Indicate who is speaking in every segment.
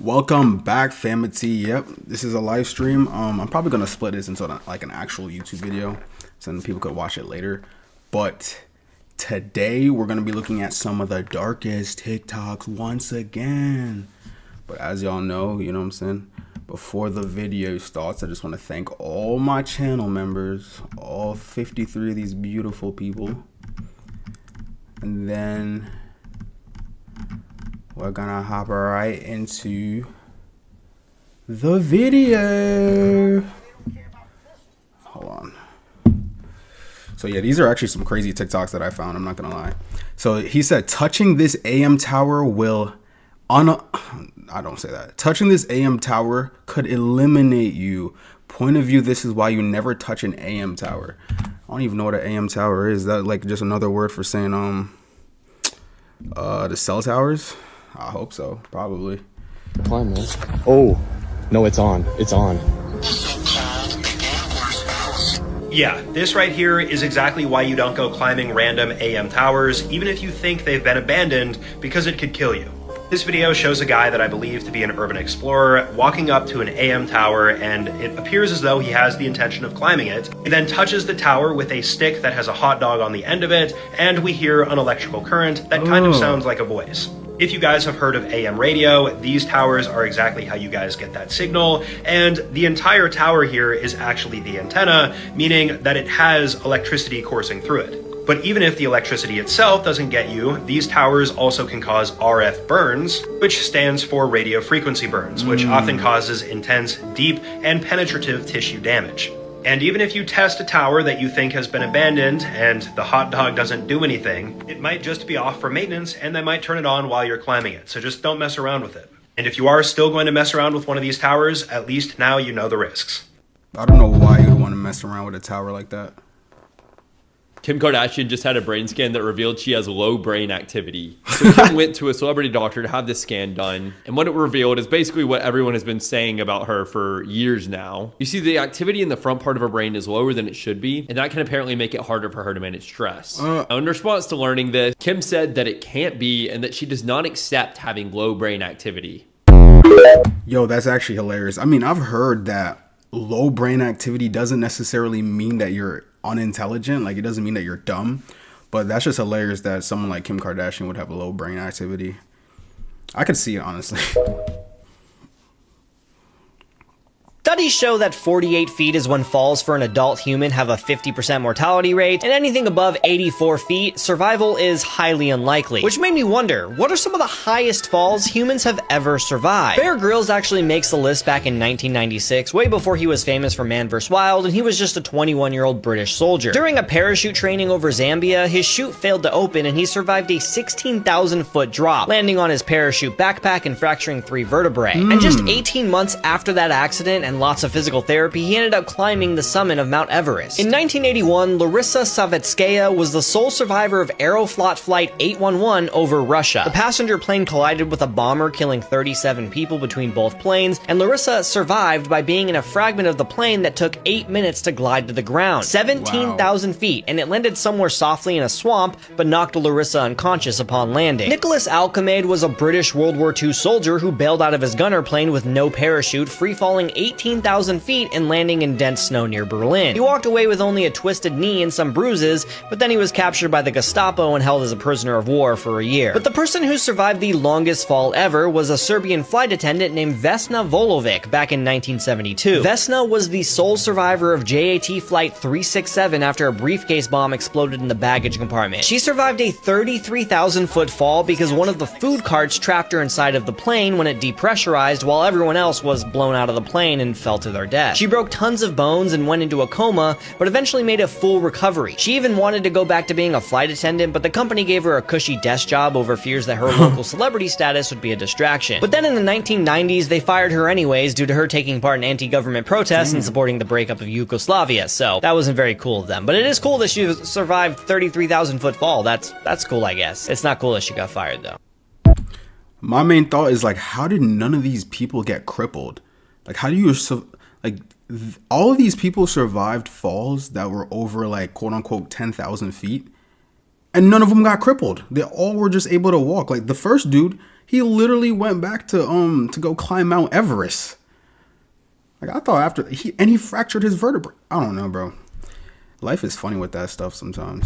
Speaker 1: Welcome back, family. Yep, this is a live stream. I'm probably gonna split this into like an actual YouTube video so then people could watch it later. But today we're gonna be looking at some of the darkest TikToks once again. But as y'all know, you know what I'm saying, before the video starts, I just want to thank all my channel members, all 53 of these beautiful people. And then we're gonna hop right into the video. Hold on. So yeah, these are actually some crazy TikToks that I found, I'm not gonna lie. So he said, touching this AM tower will I don't say that. Touching this AM tower could eliminate you. Point of view, this is why you never touch an AM tower. I don't even know what an AM tower is. Is that like just another word for saying the cell towers? I hope so, probably.
Speaker 2: Climb, man. Oh, no, it's on. It's on.
Speaker 3: Yeah, this right here is exactly why you don't go climbing random AM towers, even if you think they've been abandoned, because it could kill you. This video shows a guy that I believe to be an urban explorer walking up to an AM tower, and it appears as though he has the intention of climbing it. He then touches the tower with a stick that has a hot dog on the end of it, and we hear an electrical current that kind of sounds like a voice. If you guys have heard of AM radio, these towers are exactly how you guys get that signal, and the entire tower here is actually the antenna, meaning that it has electricity coursing through it. But even if the electricity itself doesn't get you, these towers also can cause RF burns, which stands for radio frequency burns, which often causes intense, deep, and penetrative tissue damage. And even if you test a tower that you think has been abandoned and the hot dog doesn't do anything, it might just be off for maintenance and they might turn it on while you're climbing it. So just don't mess around with it. And if you are still going to mess around with one of these towers, at least now you know the risks.
Speaker 1: I don't know why you'd want to mess around with a tower like that.
Speaker 4: Kim Kardashian just had a brain scan that revealed she has low brain activity. So Kim went to a celebrity doctor to have this scan done. And what it revealed is basically what everyone has been saying about her for years now. You see, the activity in the front part of her brain is lower than it should be. And that can apparently make it harder for her to manage stress. Now, in response to learning this, Kim said that it can't be and that she does not accept having low brain activity.
Speaker 1: Yo, that's actually hilarious. I mean, I've heard that low brain activity doesn't necessarily mean that you're unintelligent, like it doesn't mean that you're dumb, but that's just hilarious that someone like Kim Kardashian would have a low brain activity. I could see it, honestly.
Speaker 5: Studies show that 48 feet is when falls for an adult human have a 50% mortality rate, and anything above 84 feet, survival is highly unlikely. Which made me wonder, what are some of the highest falls humans have ever survived? Bear Grylls actually makes the list back in 1996, way before he was famous for Man vs. Wild, and he was just a 21-year-old British soldier. During a parachute training over Zambia, his chute failed to open and he survived a 16,000-foot drop, landing on his parachute backpack and fracturing 3 vertebrae. And just 18 months after that accident and lots of physical therapy, he ended up climbing the summit of Mount Everest. In 1981, Larissa Savitskaya was the sole survivor of Aeroflot Flight 811 over Russia. The passenger plane collided with a bomber, killing 37 people between both planes, and Larissa survived by being in a fragment of the plane that took 8 minutes to glide to the ground. 17,000 feet, and it landed somewhere softly in a swamp, but knocked Larissa unconscious upon landing. Nicholas Alcamade was a British World War II soldier who bailed out of his gunner plane with no parachute, free-falling 18,000 feet and landing in dense snow near Berlin. He walked away with only a twisted knee and some bruises, but then he was captured by the Gestapo and held as a prisoner of war for a year. But the person who survived the longest fall ever was a Serbian flight attendant named Vesna Volovic back in 1972. Vesna was the sole survivor of JAT Flight 367 after a briefcase bomb exploded in the baggage compartment. She survived a 33,000-foot fall because one of the food carts trapped her inside of the plane when it depressurized while everyone else was blown out of the plane and fell to their death. She broke tons of bones and went into a coma, but eventually made a full recovery. She even wanted to go back to being a flight attendant, but the company gave her a cushy desk job over fears that her local celebrity status would be a distraction. But then in the 1990s, they fired her anyways due to her taking part in anti-government protests and supporting the breakup of Yugoslavia, so that wasn't very cool of them. But it is cool that she survived 33,000-foot fall. That's cool, I guess. It's not cool that she got fired, though.
Speaker 1: My main thought is, like, how did none of these people get crippled? Like, how do you, like, all of these people survived falls that were over, like, quote unquote 10,000 feet, and none of them got crippled. They all were just able to walk. Like, the first dude, He literally went back to go climb Mount Everest. Like, I thought after he fractured his vertebrae. I don't know, bro. Life is funny with that stuff sometimes.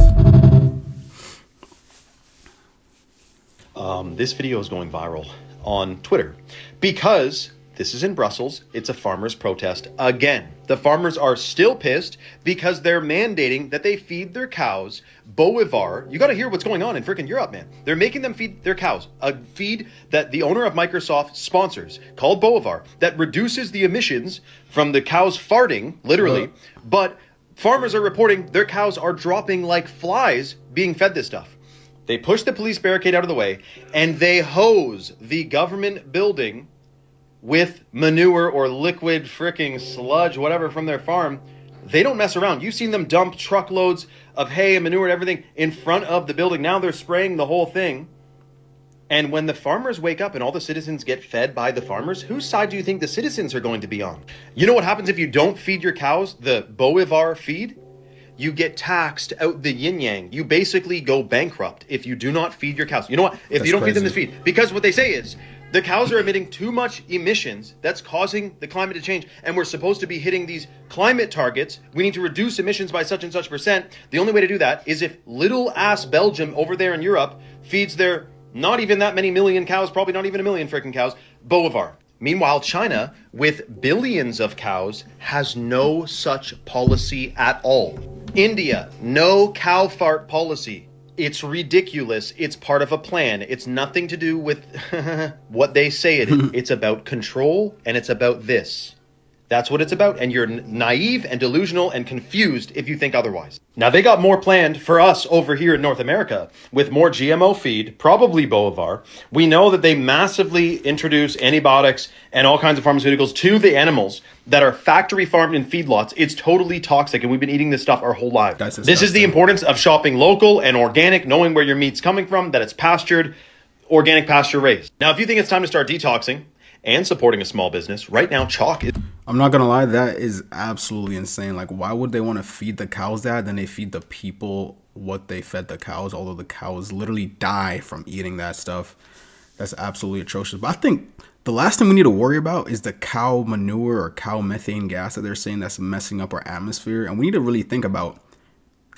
Speaker 6: This video is going viral on Twitter because this is in Brussels. It's a farmers' protest again. The farmers are still pissed because they're mandating that they feed their cows Boivar. You got to hear what's going on in freaking Europe, man. They're making them feed their cows a feed that the owner of Microsoft sponsors called Boivar that reduces the emissions from the cows farting, literally. But farmers are reporting their cows are dropping like flies being fed this stuff. They push the police barricade out of the way and they hose the government building with manure or liquid freaking sludge, whatever, from their farm. They don't mess around. You've seen them dump truckloads of hay and manure and everything in front of the building. Now they're spraying the whole thing. And when the farmers wake up and all the citizens get fed by the farmers, whose side do you think the citizens are going to be on? You know what happens if you don't feed your cows the Boivar feed? You get taxed out the yin yang. You basically go bankrupt if you do not feed your cows. You know what? If you don't feed them this feed. Because what they say is, the cows are emitting too much emissions. That's causing the climate to change. And we're supposed to be hitting these climate targets. We need to reduce emissions by such and such percent. The only way to do that is if little ass Belgium over there in Europe feeds their not even that many million cows, probably not even a million freaking cows, Boivar. Meanwhile, China, with billions of cows, has no such policy at all. India, no cow fart policy. It's ridiculous. It's part of a plan. It's nothing to do with what they say it is. It's about control, and it's about this. That's what it's about, and you're naive and delusional and confused if you think otherwise. Now, they got more planned for us over here in North America with more GMO feed, probably Boivar. We know that they massively introduce antibiotics and all kinds of pharmaceuticals to the animals that are factory farmed in feedlots. It's totally toxic, and we've been eating this stuff our whole life. This is the importance of shopping local and organic, knowing where your meat's coming from, that it's pastured, organic pasture raised. Now, if you think it's time to start detoxing and supporting a small business, right now, Chalk is...
Speaker 1: I'm not gonna lie, that is absolutely insane. Like, why would they want to feed the cows that? Then they feed the people what they fed the cows, although the cows literally die from eating that stuff. That's absolutely atrocious. But I think the last thing we need to worry about is the cow manure or cow methane gas that they're saying that's messing up our atmosphere. And we need to really think about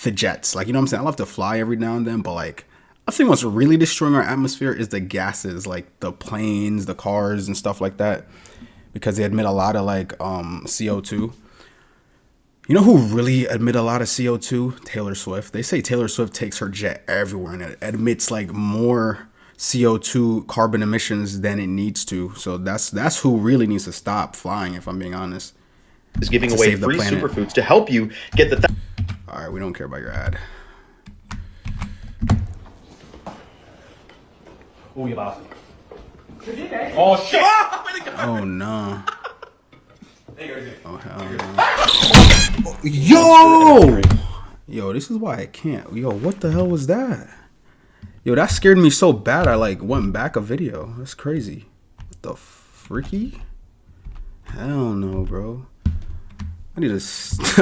Speaker 1: the jets. Like, you know what I'm saying? I love to fly every now and then, but like, I think what's really destroying our atmosphere is the gases, like the planes, the cars and stuff like that. Because they emit a lot of like CO2. You know who really emit a lot of CO2? Taylor Swift. They say Taylor Swift takes her jet everywhere and it emits like more CO2 carbon emissions than it needs to. So that's who really needs to stop flying, if I'm being honest.
Speaker 6: Is giving away free superfoods to help you get the...
Speaker 1: All right, we don't care about your ad.
Speaker 6: Oh, you bastard.
Speaker 7: Oh shit!
Speaker 1: Oh no. Oh hell no. Yo, this is why I can't. Yo, what the hell was that? Yo, that scared me so bad I like went back a video. That's crazy. What the freaky? Hell no, bro. I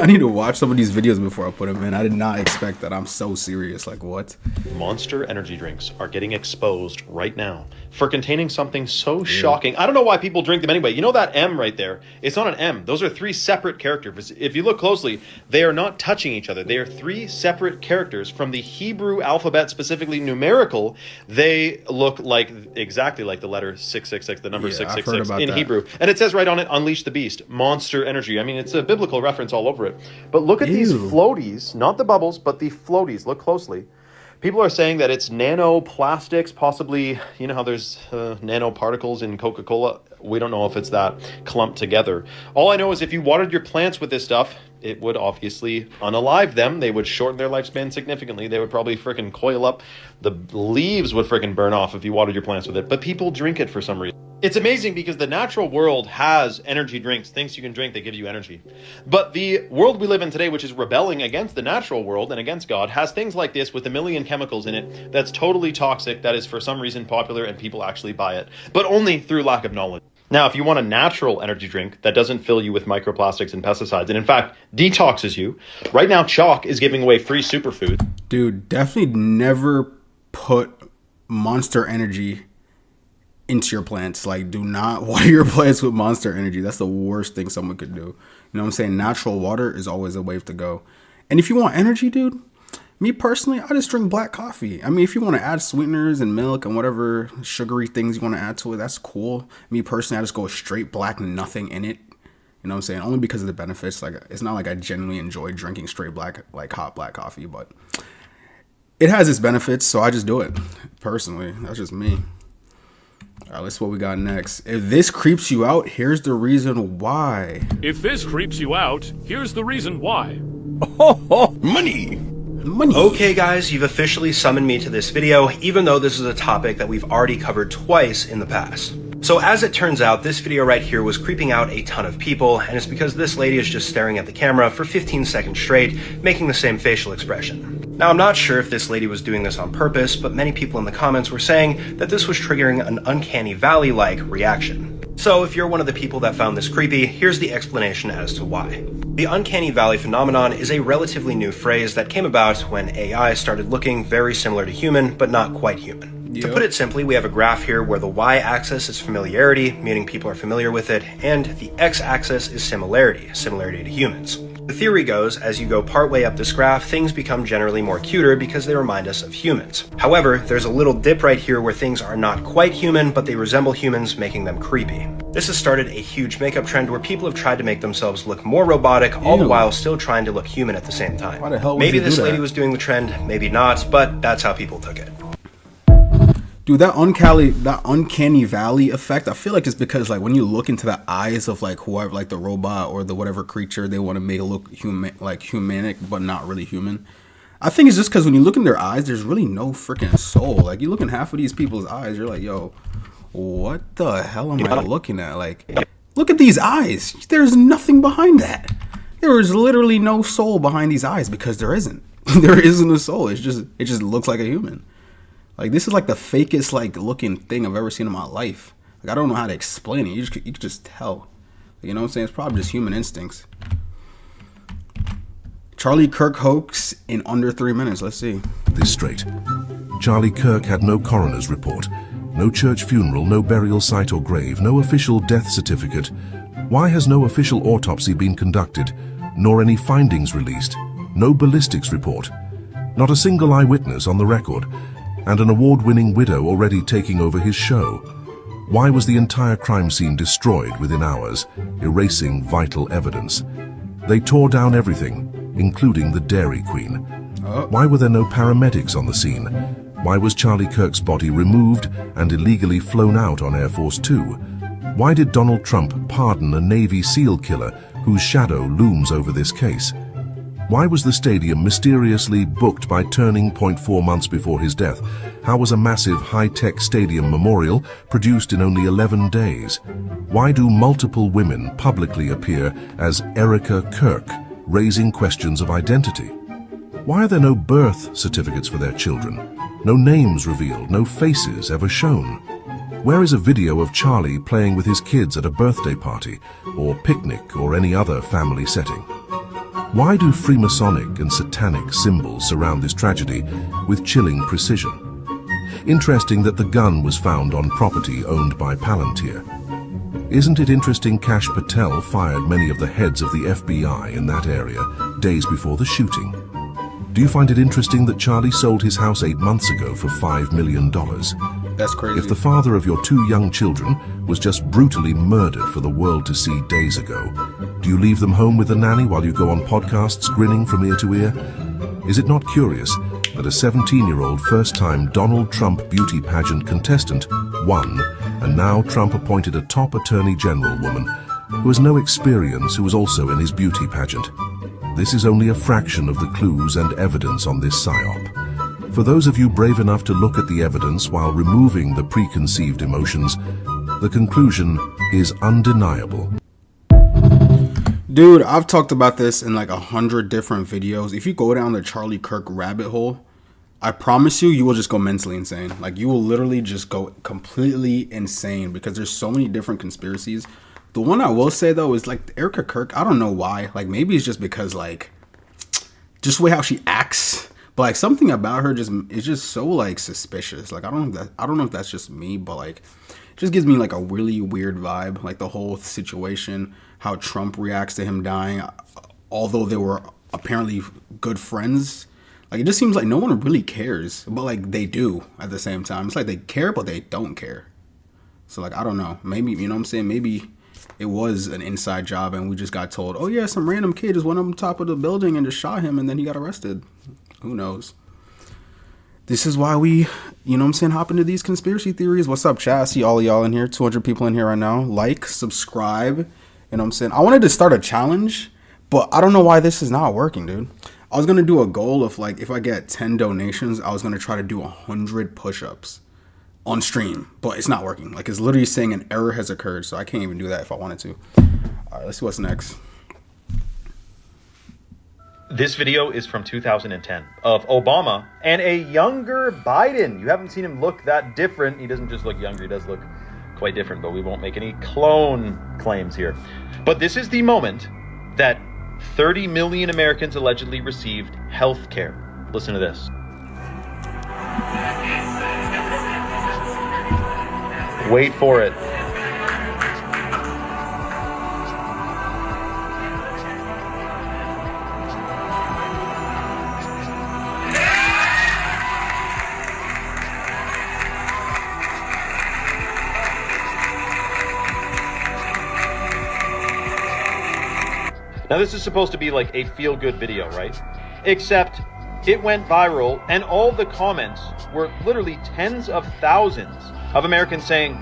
Speaker 1: need to watch some of these videos before I put them in. I did not expect that. I'm so serious. Like, what?
Speaker 6: Monster energy drinks are getting exposed right now for containing something so shocking. I don't know why people drink them anyway. You know that M right there? It's not an M. Those are three separate characters. If you look closely, they are not touching each other. They are three separate characters from the Hebrew alphabet, specifically numerical. They look like exactly like the letter 666, the number 666 in Hebrew. And it says right on it, Unleash the Beast, Monster Energy. I mean, it's a biblical reference all over it. But look at these floaties, not the bubbles, but the floaties. Look closely. People are saying that it's nanoplastics, possibly, you know how there's nanoparticles in Coca-Cola? We don't know if it's that clumped together. All I know is if you watered your plants with this stuff, it would obviously unalive them. They would shorten their lifespan significantly. They would probably freaking coil up. The leaves would freaking burn off if you watered your plants with it. But people drink it for some reason. It's amazing because the natural world has energy drinks, things you can drink that give you energy. But the world we live in today, which is rebelling against the natural world and against God, has things like this with a million chemicals in it that's totally toxic, that is for some reason popular and people actually buy it, but only through lack of knowledge. Now, if you want a natural energy drink that doesn't fill you with microplastics and pesticides, and in fact, detoxes you, right now Chalk is giving away free superfoods.
Speaker 1: Dude, definitely never put Monster Energy into your plants. Like, do not water your plants with Monster Energy. That's the worst thing someone could do. You know what I'm saying? Natural water is always a wave to go. And if you want energy, dude, me personally, I just drink black coffee. I mean, if you want to add sweeteners and milk and whatever sugary things you want to add to it, that's cool. Me personally, I just go straight black, nothing in it. You know what I'm saying? Only because of the benefits. Like, it's not like I genuinely enjoy drinking straight black, like hot black coffee, but it has its benefits, so I just do it. Personally, that's just me. All right, let's see what we got next. If this creeps you out, here's the reason why.
Speaker 8: If this creeps you out, here's the reason why.
Speaker 1: Money.
Speaker 3: Okay guys, you've officially summoned me to this video, even though this is a topic that we've already covered twice in the past. So as it turns out, this video right here was creeping out a ton of people, and it's because this lady is just staring at the camera for 15 seconds straight, making the same facial expression. Now, I'm not sure if this lady was doing this on purpose, but many people in the comments were saying that this was triggering an uncanny valley-like reaction. So if you're one of the people that found this creepy, here's the explanation as to why. The uncanny valley phenomenon is a relatively new phrase that came about when AI started looking very similar to human, but not quite human. To put it simply, we have a graph here where the y-axis is familiarity, meaning people are familiar with it, and the x-axis is similarity to humans. The theory goes, as you go partway up this graph, things become generally more cuter because they remind us of humans. However, there's a little dip right here where things are not quite human, but they resemble humans, making them creepy. This has started a huge makeup trend where people have tried to make themselves look more robotic, all the while still trying to look human at the same time.
Speaker 1: Why the hell would
Speaker 3: Maybe
Speaker 1: you do
Speaker 3: this
Speaker 1: that?
Speaker 3: lady was doing the trend, maybe not, but that's how people took it.
Speaker 1: Dude, that uncanny valley effect, I feel like it's because, like, when you look into the eyes of, like, whoever, like the robot or the whatever creature they want to make it look human, like humanic, but not really human. I think it's just because when you look in their eyes, there's really no freaking soul. Like, you look in half of these people's eyes, you're like, yo, what the hell am I looking at? Like, look at these eyes. There's nothing behind that. There is literally no soul behind these eyes because there isn't. There isn't a soul. It just looks like a human. Like, this is like the fakest, like, looking thing I've ever seen in my life. Like, I don't know how to explain it. You can just tell. You know what I'm saying? It's probably just human instincts. Charlie Kirk hoax in under 3 minutes. Let's see.
Speaker 9: This straight. Charlie Kirk had no coroner's report, no church funeral, no burial site or grave, no official death certificate. Why has no official autopsy been conducted, nor any findings released? No ballistics report. Not a single eyewitness on the record, and an award-winning widow already taking over his show. Why was the entire crime scene destroyed within hours, erasing vital evidence? They tore down everything, including the Dairy Queen. Why were there no paramedics on the scene? Why was Charlie Kirk's body removed and illegally flown out on Air Force 2? Why did Donald Trump pardon a Navy SEAL killer whose shadow looms over this case? Why was the stadium mysteriously booked by Turning Point 4 months before his death? How was a massive high-tech stadium memorial produced in only 11 days? Why do multiple women publicly appear as Erica Kirk, raising questions of identity? Why are there no birth certificates for their children? No names revealed, no faces ever shown? Where is a video of Charlie playing with his kids at a birthday party, or picnic, or any other family setting? Why do Freemasonic and satanic symbols surround this tragedy with chilling precision? Interesting that the gun was found on property owned by Palantir. Isn't it interesting Kash Patel fired many of the heads of the FBI in that area days before the shooting? Do you find it interesting that Charlie sold his house 8 months ago for $5 million?
Speaker 1: That's crazy.
Speaker 9: If the father of your 2 young children was just brutally murdered for the world to see days ago, do you leave them home with the nanny while you go on podcasts grinning from ear to ear? Is it not curious that a 17-year-old first-time Donald Trump beauty pageant contestant won, and now Trump appointed a top attorney general woman who has no experience, who was also in his beauty pageant? This is only a fraction of the clues and evidence on this psyop. For those of you brave enough to look at the evidence while removing the preconceived emotions, the conclusion is undeniable.
Speaker 1: Dude, I've talked about this in like 100 different videos. If you go down the Charlie Kirk rabbit hole, I promise you, you will just go mentally insane. Like, you will literally just go completely insane because there's so many different conspiracies. The one I will say, though, is like Erica Kirk. I don't know why. Like, maybe it's just because, like, just the way how she acts. But like, something about her is just so like suspicious. Like, I don't know if that's just me, but like, just gives me like a really weird vibe. Like the whole situation, how Trump reacts to him dying, although they were apparently good friends. Like, it just seems like no one really cares, but like they do at the same time. It's like they care, but they don't care. So like, I don't know. Maybe, you know what I'm saying? Maybe it was an inside job and we just got told, oh yeah, some random kid just went up on top of the building and just shot him and then he got arrested. Who knows? This is why we, you know what I'm saying, hop into these conspiracy theories. What's up, chat? I see all of y'all in here. 200 people in here right now. Like, subscribe. You know what I'm saying? I wanted to start a challenge, but I don't know why this is not working, dude. I was going to do a goal of like, if I get 10 donations, I was going to try to do 100 push-ups on stream, but it's not working. Like, it's literally saying an error has occurred, so I can't even do that if I wanted to. All right, let's see what's next.
Speaker 6: This video is from 2010 of Obama and a younger Biden. You haven't seen him look that different. He doesn't just look younger, he does look quite different, but we won't make any clone claims here. But this is the moment that 30 million Americans allegedly received health care. Listen to this. Wait for it. Now, this is supposed to be like a feel-good video, right? Except it went viral, and all the comments were literally tens of thousands of Americans saying,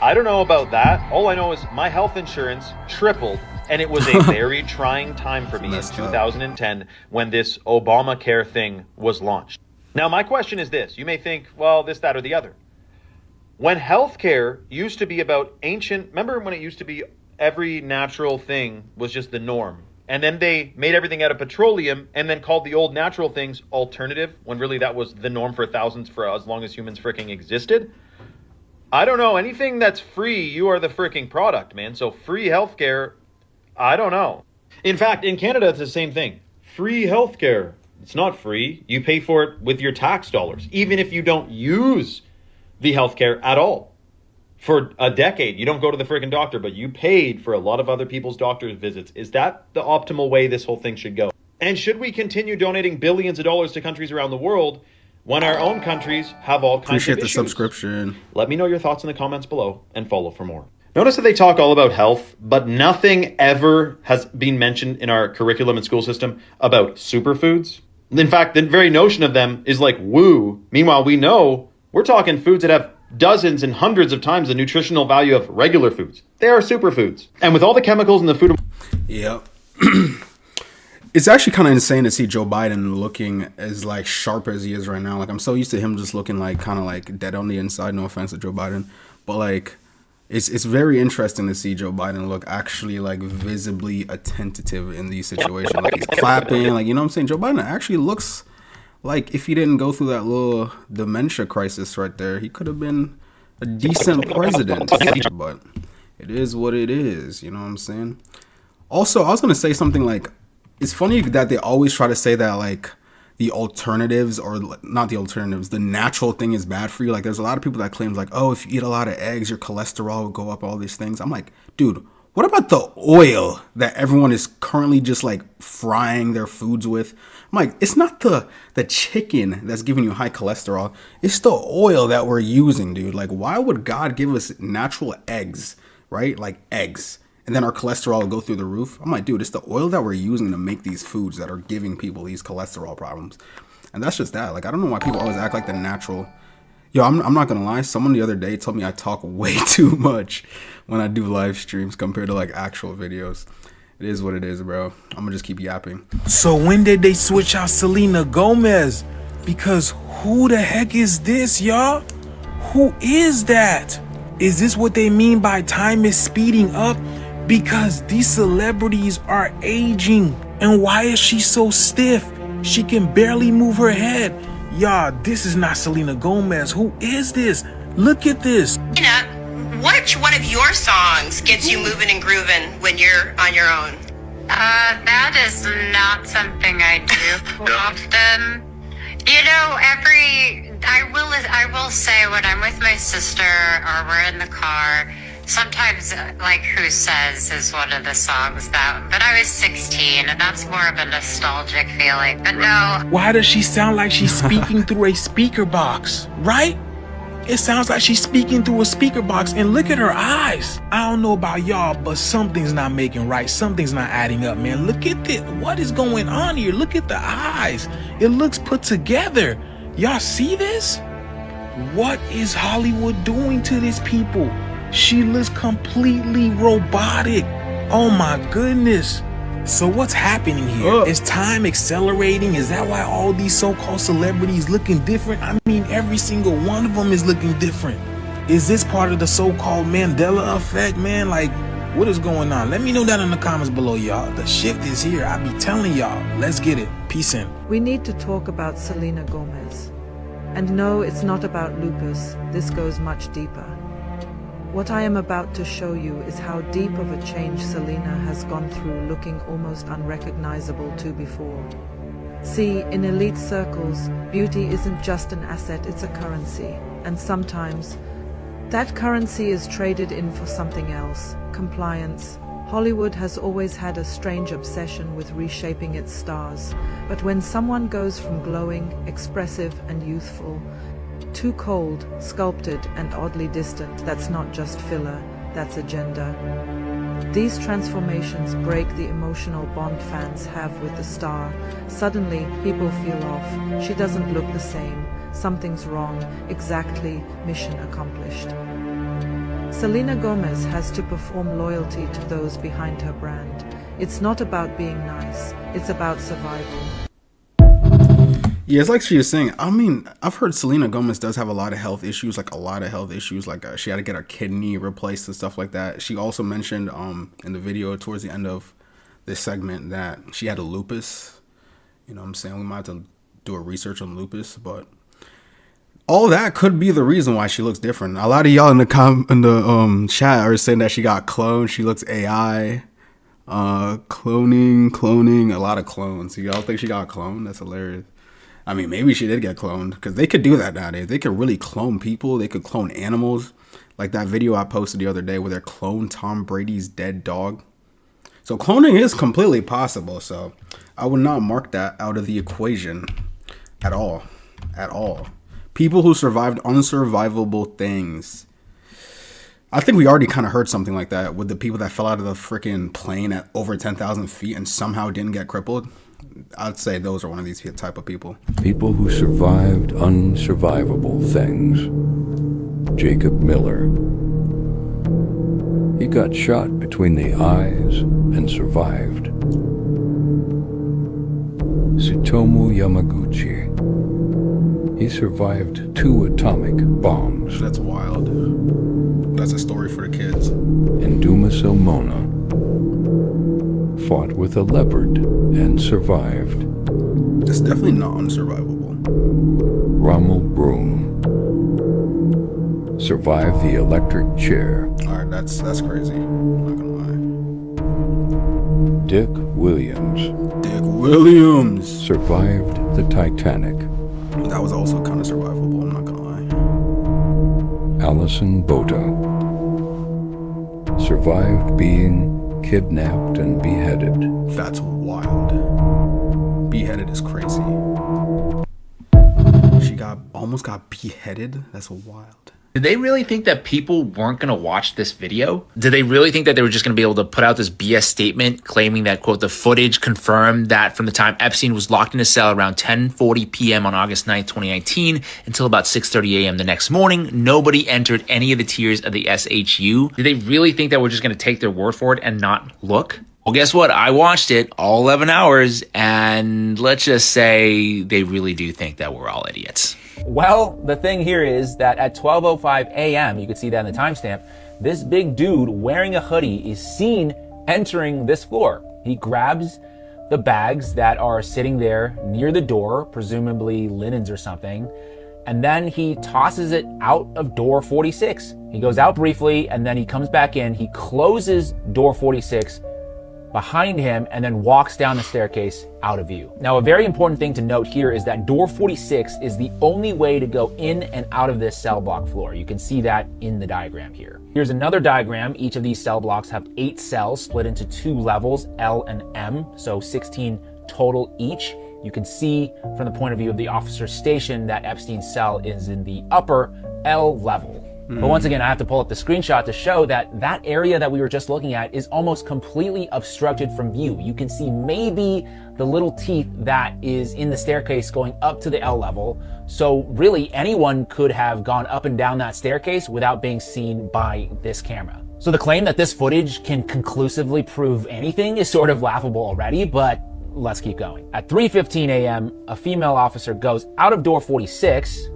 Speaker 6: I don't know about that. All I know is my health insurance tripled, and it was a very trying time for me in 2010 when this Obamacare thing was launched. Now, my question is this. You may think, well, this, that, or the other. When healthcare used to be about ancient, remember when it used to be every natural thing was just the norm? And then they made everything out of petroleum and then called the old natural things alternative, when really that was the norm for thousands, for as long as humans freaking existed. I don't know. Anything that's free, you are the freaking product, man. So free healthcare, I don't know. In fact, in Canada, it's the same thing. Free healthcare. It's not free. You pay for it with your tax dollars, even if you don't use the healthcare at all. For a decade, you don't go to the freaking doctor, but you paid for a lot of other people's doctor's visits. Is that the optimal way this whole thing should go? And should we continue donating billions of dollars to countries around the world when our own countries have all kinds of issues?
Speaker 1: Appreciate the subscription.
Speaker 6: Let me know your thoughts in the comments below and follow for more. Notice that they talk all about health, but nothing ever has been mentioned in our curriculum and school system about superfoods. In fact, the very notion of them is like woo. Meanwhile, we know we're talking foods that have dozens and hundreds of times the nutritional value of regular foods. They are superfoods. And with all the chemicals in the food...
Speaker 1: Yep. It's actually kind of insane to see Joe Biden looking as like sharp as he is right now. Like, I'm so used to him just looking like kind of like dead on the inside. No offense to Joe Biden, but like it's very interesting to see Joe Biden look actually like visibly attentive in these situations. Like, he's clapping, like, you know what I'm saying? Joe Biden actually looks like, if he didn't go through that little dementia crisis right there, he could have been a decent president. But it is what it is, you know what I'm saying? Also, I was going to say something like, it's funny that they always try to say that like the alternatives, or not the alternatives, the natural thing is bad for you. Like, there's a lot of people that claim like, oh, if you eat a lot of eggs, your cholesterol will go up, all these things. I'm like, dude, what about the oil that everyone is currently just like frying their foods with? I'm like, it's not the chicken that's giving you high cholesterol. It's the oil that we're using, dude. Like, why would God give us natural eggs, right? Like eggs. And then our cholesterol will go through the roof. I'm like, dude, it's the oil that we're using to make these foods that are giving people these cholesterol problems. And that's just that. Like, I don't know why people always act like the natural. Yo, I'm not going to lie. Someone the other day told me I talk way too much when I do live streams compared to like actual videos. It is what it is, bro. I'm going to just keep yapping.
Speaker 10: So when did they switch out Selena Gomez? Because who the heck is this, y'all? Who is that? Is this what they mean by time is speeding up? Because these celebrities are aging. And why is she so stiff? She can barely move her head. Y'all, this is not Selena Gomez. Who is this? Look at this.
Speaker 11: Which one of your songs gets you moving and grooving when you're on your own?
Speaker 12: That is not something I do often. You know, every I will say when I'm with my sister or we're in the car, sometimes like Who Says is one of the songs but I was 16 and that's more of a nostalgic feeling. But no.
Speaker 10: Why does she sound like she's speaking through a speaker box, right? It sounds like she's speaking through a speaker box, and look at her eyes. I don't know about y'all, but something's not making right. Something's not adding up, man. Look at this. What is going on here? Look at the eyes. It looks put together. Y'all see this? What is Hollywood doing to these people? She looks completely robotic. Oh my goodness. So what's happening here? Is time accelerating? Is that why all these so-called celebrities looking different? I mean, every single one of them is looking different. Is this part of the so-called Mandela effect, man? Like, what is going on? Let me know that in the comments below, y'all. The shift is here. I be telling y'all. Let's get it. Peace in.
Speaker 13: We need to talk about Selena Gomez. And no, it's not about lupus. This goes much deeper. What I am about to show you is how deep of a change Selena has gone through, looking almost unrecognizable to before. See, in elite circles, beauty isn't just an asset, it's a currency. And sometimes, that currency is traded in for something else. Compliance. Hollywood has always had a strange obsession with reshaping its stars. But when someone goes from glowing, expressive, and youthful, too cold, sculpted, and oddly distant, that's not just filler, that's agenda. These transformations break the emotional bond fans have with the star. Suddenly, people feel off. She doesn't look the same. Something's wrong. Exactly, mission accomplished. Selena Gomez has to perform loyalty to those behind her brand. It's not about being nice, it's about survival.
Speaker 1: Yeah, it's like she was saying. I mean, I've heard Selena Gomez does have a lot of health issues, like she had to get her kidney replaced and stuff like that. She also mentioned in the video towards the end of this segment that she had a lupus. You know what I'm saying? We might have to do a research on lupus, but all that could be the reason why she looks different. A lot of y'all in the chat are saying that she got cloned. She looks AI. Cloning, a lot of clones. Y'all think she got cloned? That's hilarious. I mean, maybe she did get cloned, because they could do that nowadays. They could really clone people. They could clone animals. Like that video I posted the other day where they cloned Tom Brady's dead dog. So cloning is completely possible. So I would not mark that out of the equation at all. At all. People who survived unsurvivable things. I think we already kind of heard something like that with the people that fell out of the freaking plane at over 10,000 feet and somehow didn't get crippled. I'd say those are one of these type of people.
Speaker 14: People who survived unsurvivable things. Jacob Miller. He got shot between the eyes and survived. Tsutomu Yamaguchi. He survived 2 atomic bombs.
Speaker 1: That's wild. That's a story for the kids.
Speaker 14: And Duma Silmona fought with a leopard and survived.
Speaker 1: It's definitely not unsurvivable.
Speaker 14: Rommel Broom survived the electric chair.
Speaker 1: Alright, that's crazy. I'm not gonna lie.
Speaker 14: Dick Williams survived the Titanic.
Speaker 1: That was also kind of survivable, I'm not gonna lie.
Speaker 14: Alison Bota survived being kidnapped and beheaded.
Speaker 1: That's wild. Beheaded is crazy. She almost got beheaded? That's wild.
Speaker 15: Did they really think that people weren't going to watch this video? Did they really think that they were just going to be able to put out this BS statement claiming that, quote, the footage confirmed that from the time Epstein was locked in a cell around 10:40 p.m. on August 9th, 2019 until about 6:30 a.m. the next morning, nobody entered any of the tiers of the SHU? Did they really think that we're just going to take their word for it and not look? Well, guess what? I watched it all 11 hours, and let's just say they really do think that we're all idiots.
Speaker 16: Well, the thing here is that at 12:05 a.m., you can see that in the timestamp, this big dude wearing a hoodie is seen entering this floor. He grabs the bags that are sitting there near the door, presumably linens or something, and then he tosses it out of door 46. He goes out briefly, and then he comes back in. He closes door 46, behind him and then walks down the staircase out of view. Now, a very important thing to note here is that door 46 is the only way to go in and out of this cell block floor. You can see that in the diagram here. Here's another diagram. Each of these cell blocks have 8 cells split into 2 levels, L and M, so 16 total each. You can see from the point of view of the officer's station that Epstein's cell is in the upper L level. But once again, I have to pull up the screenshot to show that that area that we were just looking at is almost completely obstructed from view. You can see maybe the little teeth that is in the staircase going up to the L level. So really anyone could have gone up and down that staircase without being seen by this camera. So the claim that this footage can conclusively prove anything is sort of laughable already, but let's keep going. At 3:15 a.m., a female officer goes out of door 46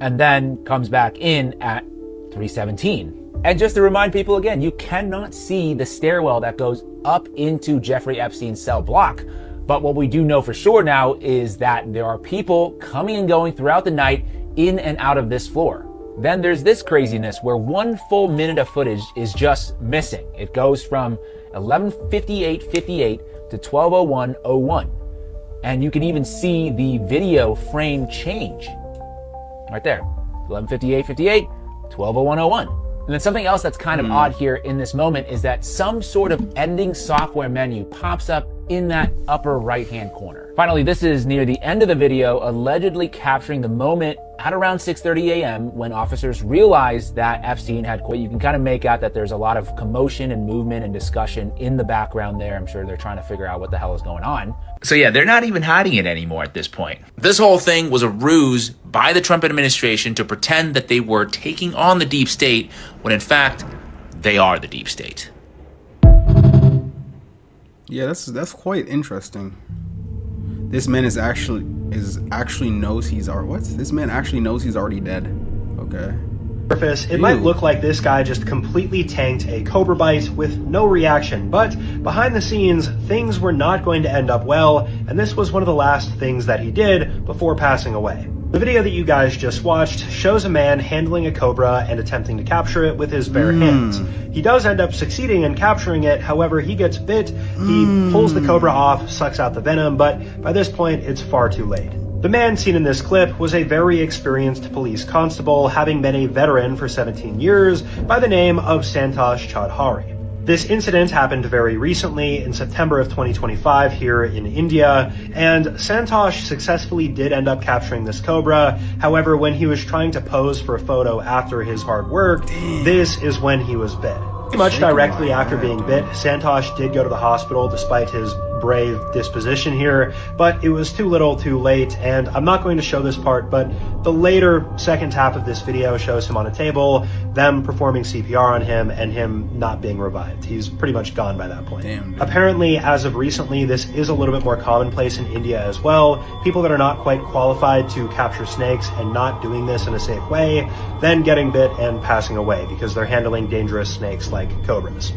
Speaker 16: and then comes back in at 3:17. And just to remind people again, you cannot see the stairwell that goes up into Jeffrey Epstein's cell block. But what we do know for sure now is that there are people coming and going throughout the night in and out of this floor. Then there's this craziness where 1 full minute of footage is just missing. It goes from 11:58:58 to 12:01:01. And you can even see the video frame change. Right there, 11:58:58, 12:01:01. And then something else that's kind of odd here in this moment is that some sort of editing software menu pops up in that upper right-hand corner. Finally, this is near the end of the video, allegedly capturing the moment at around 6:30 a.m. when officers realized that Epstein had quit. You can kind of make out that there's a lot of commotion and movement and discussion in the background there. I'm sure they're trying to figure out what the hell is going on.
Speaker 15: So yeah, they're not even hiding it anymore at this point. This whole thing was a ruse by the Trump administration to pretend that they were taking on the deep state, when in fact, they are the deep state.
Speaker 1: Yeah, that's quite interesting. This man actually knows he's This man actually knows he's already dead. Okay.
Speaker 3: It might look like this guy just completely tanked a cobra bite with no reaction, but behind the scenes, things were not going to end up well, and this was one of the last things that he did before passing away. The video that you guys just watched shows a man handling a cobra and attempting to capture it with his bare hands. He does end up succeeding in capturing it, however, he gets bit, he pulls the cobra off, sucks out the venom, but by this point, it's far too late. The man seen in this clip was a very experienced police constable, having been a veteran for 17 years by the name of Santosh Chaudhary. This incident happened very recently in September of 2025 here in India, and Santosh successfully did end up capturing this cobra. However, when he was trying to pose for a photo after his hard work, this is when he was bit. Pretty much directly after being bit, Santosh did go to the hospital despite his brave disposition here, but it was too little too late, and I'm not going to show this part, but the later second half of this video shows him on a table, them performing CPR on him, and him not being revived. He's pretty much gone by that point. Apparently, as of recently, this is a little bit more commonplace in India as well. People that are not quite qualified to capture snakes and not doing this in a safe way, then getting bit and passing away because they're handling dangerous snakes like cobras.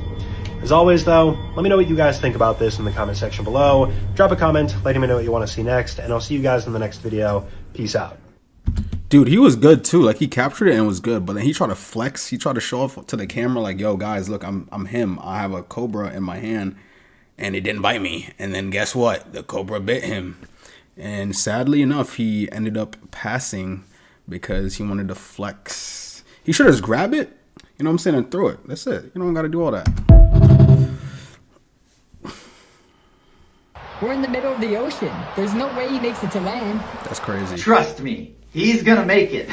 Speaker 3: As always, though, let me know what you guys think about this in the comment section below. Drop a comment, letting me know what you want to see next, and I'll see you guys in the next video. Peace out.
Speaker 1: Dude, he was good too. Like, he captured it and it was good, but then he tried to flex. He tried to show off to the camera like, yo, guys, look, I'm him. I have a cobra in my hand, and it didn't bite me. And then guess what? The cobra bit him. And sadly enough, he ended up passing because he wanted to flex. He should have just grabbed it, you know what I'm saying, and throw it. That's it. You don't got to do all that.
Speaker 17: We're in the middle of the ocean. There's no way he makes it to land.
Speaker 1: That's crazy.
Speaker 18: Trust me, he's gonna make it.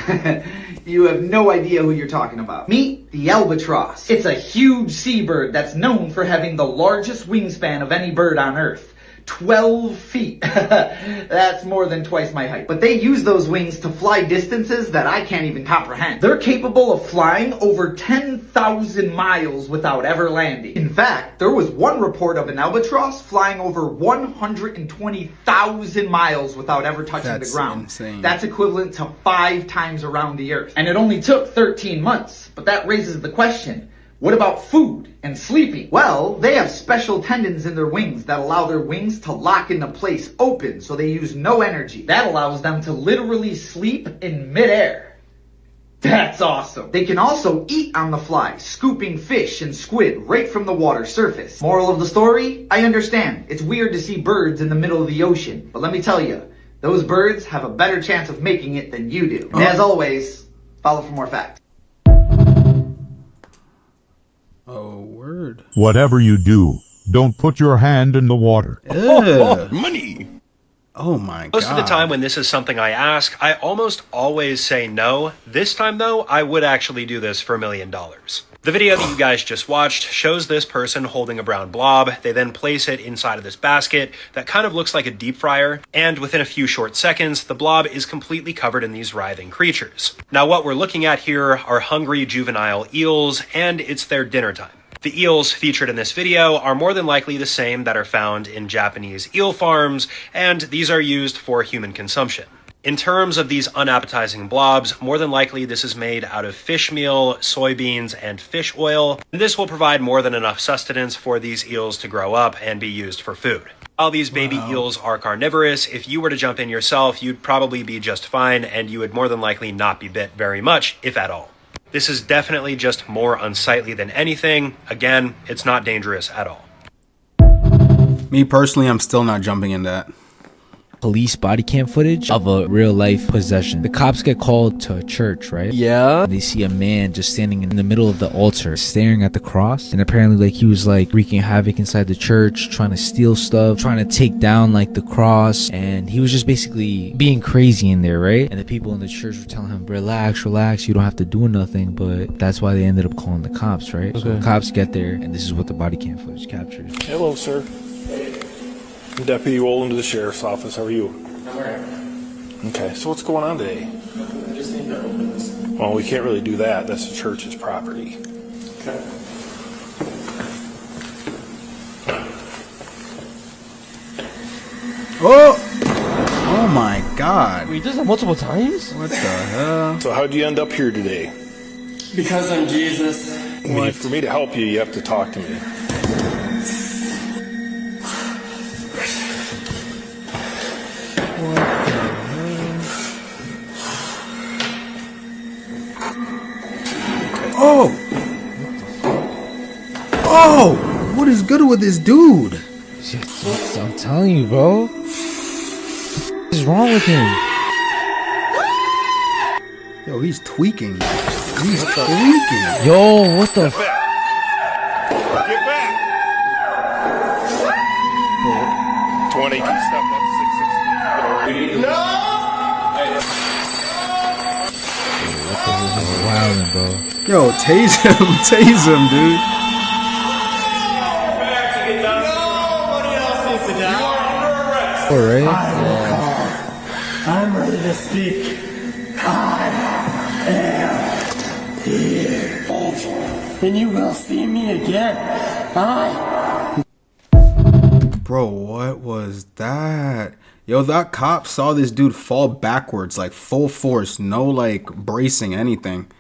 Speaker 18: You have no idea who you're talking about. Meet the albatross. It's a huge seabird that's known for having the largest wingspan of any bird on Earth. 12 feet. That's more than twice my height. But they use those wings to fly distances that I can't even comprehend. They're capable of flying over 10,000 miles without ever landing. In fact, there was one report of an albatross flying over 120,000 miles without ever touching the ground.
Speaker 1: Insane.
Speaker 18: That's equivalent to 5 times around the Earth. And it only took 13 months. But that raises the question, what about food and sleeping? Well, they have special tendons in their wings that allow their wings to lock into place open, so they use no energy. That allows them to literally sleep in midair. That's awesome. They can also eat on the fly, scooping fish and squid right from the water surface. Moral of the story? I understand. It's weird to see birds in the middle of the ocean. But let me tell you, those birds have a better chance of making it than you do. And as always, follow for more facts.
Speaker 1: Oh, word.
Speaker 19: Whatever you do, don't put your hand in the water.
Speaker 3: Money.
Speaker 1: Oh my god.
Speaker 3: Most of the time when this is something I ask, I almost always say no. This time though, I would actually do this for $1 million. The video that you guys just watched shows this person holding a brown blob. They then place it inside of this basket that kind of looks like a deep fryer, and within a few short seconds, the blob is completely covered in these writhing creatures. Now what we're looking at here are hungry juvenile eels, and it's their dinner time. The eels featured in this video are more than likely the same that are found in Japanese eel farms, and these are used for human consumption. In terms of these unappetizing blobs, more than likely this is made out of fish meal, soybeans, and fish oil. And this will provide more than enough sustenance for these eels to grow up and be used for food. While these baby eels are carnivorous, if you were to jump in yourself, you'd probably be just fine, and you would more than likely not be bit very much, if at all. This is definitely just more unsightly than anything. Again, it's not dangerous at all.
Speaker 1: Me personally, I'm still not jumping in that.
Speaker 20: Police body cam footage of a real life possession. The cops get called to a church, right? Yeah. They see a man just standing in the middle of the altar staring at the cross, and apparently like he was like wreaking havoc inside the church, trying to steal stuff, trying to take down like the cross, and he was just basically being crazy in there, right? And the people in the church were telling him, relax, you don't have to do nothing, but that's why they ended up calling the cops, right? So the cops get there, and this is what the body cam footage captures.
Speaker 21: Hello, sir. I'm Deputy Roland to the Sheriff's Office. How are you?
Speaker 22: I'm alright.
Speaker 21: Okay, so what's going on today?
Speaker 22: I just need to open this.
Speaker 21: Well, we can't really do that. That's the church's property.
Speaker 22: Okay.
Speaker 1: Oh my god.
Speaker 22: Wait, does that multiple times?
Speaker 1: What the hell?
Speaker 21: So how'd you end up here today?
Speaker 22: Because I'm Jesus.
Speaker 21: I mean, for me to help you, you have to talk to me.
Speaker 1: Oh! Oh! What is good with this dude?
Speaker 20: I'm telling you, bro. What is wrong with him?
Speaker 1: Yo, he's tweaking. He's tweaking.
Speaker 20: Yo, what the?
Speaker 21: Get back! 20, can you step up 660? No!
Speaker 20: Wildin', bro.
Speaker 1: Yo, tase him, dude.
Speaker 20: Alright.
Speaker 22: I'm ready to speak. I am here. And you will see me again.
Speaker 1: Bro, what was that? Yo, that cop saw this dude fall backwards, like full force, no like bracing anything.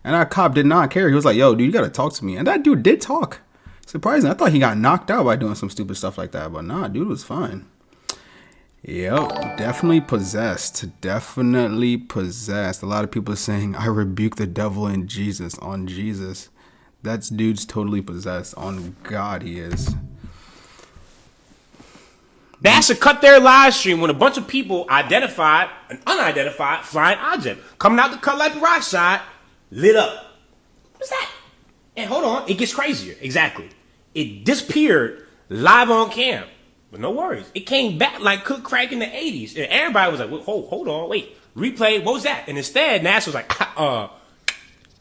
Speaker 1: And that cop did not care. He was like, yo, dude, you gotta talk to me. And that dude did talk. Surprising. I thought he got knocked out by doing some stupid stuff like that. But nah, dude was fine. Yep, definitely possessed. Definitely possessed. A lot of people are saying, I rebuke the devil in Jesus, on Jesus. That dude's totally possessed. On God, he is.
Speaker 23: That's a cut their live stream when a bunch of people identified an unidentified flying object coming out the cut like the right side, lit up. What's that? And hold on, it gets crazier. Exactly. It disappeared live on cam. But no worries. It came back like cook crack in the 80s. And everybody was like, hold on, wait. Replay, what was that? And instead, NASA was like, cut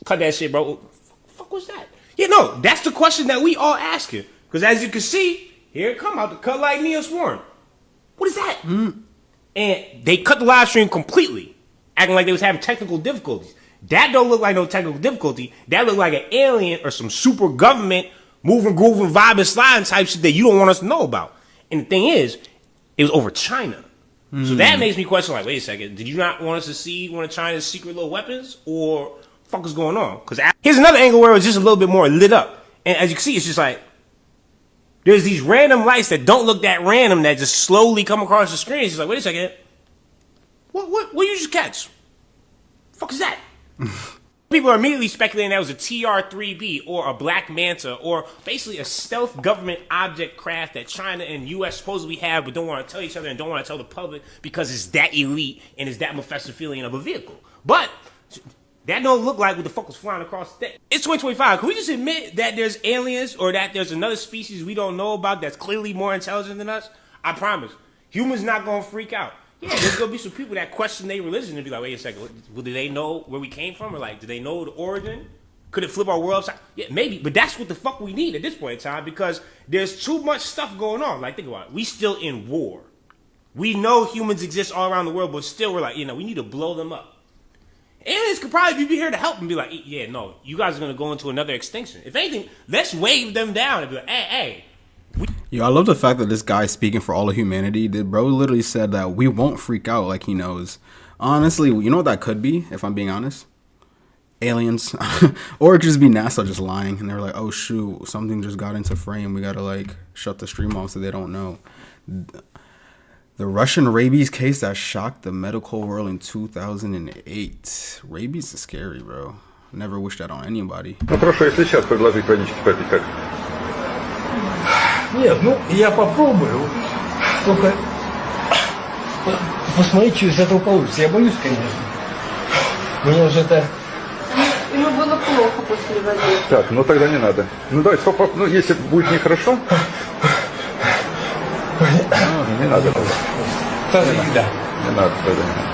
Speaker 23: that shit, bro. What the fuck was that? Yeah, no, that's the question that we all asking. Because as you can see, here it come out the cut like Neo Swarm. What is that? And they cut the live stream completely, acting like they was having technical difficulties. That don't look like no technical difficulty. That look like an alien or some super government moving, grooving, vibing, sliding type shit that you don't want us to know about. And the thing is, it was over China. So that makes me question, like, wait a second, did you not want us to see one of China's secret little weapons? Or what the fuck is going on? Because here's another angle where it was just a little bit more lit up. And as you can see, it's just like, there's these random lights that don't look that random that just slowly come across the screen. It's just like, wait a second, what you just catch? The fuck is that? People are immediately speculating that was a TR-3B or a Black Manta or basically a stealth government object craft that China and U.S. supposedly have but don't want to tell each other and don't want to tell the public because it's that elite and it's that Mephistophelian of a vehicle. But that don't look like what the fuck was flying across the day. It's 2025. Can we just admit that there's aliens or that there's another species we don't know about that's clearly more intelligent than us? I promise. Humans not going to freak out. Yeah, there's going to be some people that question their religion and be like, wait a second, well, do they know where we came from? Or like, do they know the origin? Could it flip our world upside? Yeah, maybe, but that's what the fuck we need at this point in time because there's too much stuff going on. Like, think about it. We still in war. We know humans exist all around the world, but still we're like, we need to blow them up. Aliens could probably be here to help and be like, yeah, no, you guys are going to go into another extinction. If anything, let's wave them down and be like, hey.
Speaker 1: Yo, I love the fact that this guy speaking for all of humanity. The bro literally said that we won't freak out like he knows. Honestly, you know what that could be, if I'm being honest? Aliens. Or it could just be NASA just lying. And they're like, oh, shoot, something just got into frame. We got to, like, shut the stream off so they don't know. The Russian rabies case that shocked the medical world in 2008. Rabies is scary, bro. Never wish that on anybody.
Speaker 2: Ну хорошо, если сейчас предложить водички попить, как?
Speaker 4: Нет, ну я попробую. Только посмотри, что из этого получится. Я боюсь, конечно. Мне уже это...
Speaker 5: Ему было плохо после воды.
Speaker 2: Так, ну тогда не надо. Ну давайте попробуем. Ну если будет нехорошо... Не надо.
Speaker 4: Тогда никогда.
Speaker 2: Не надо, тогда не надо.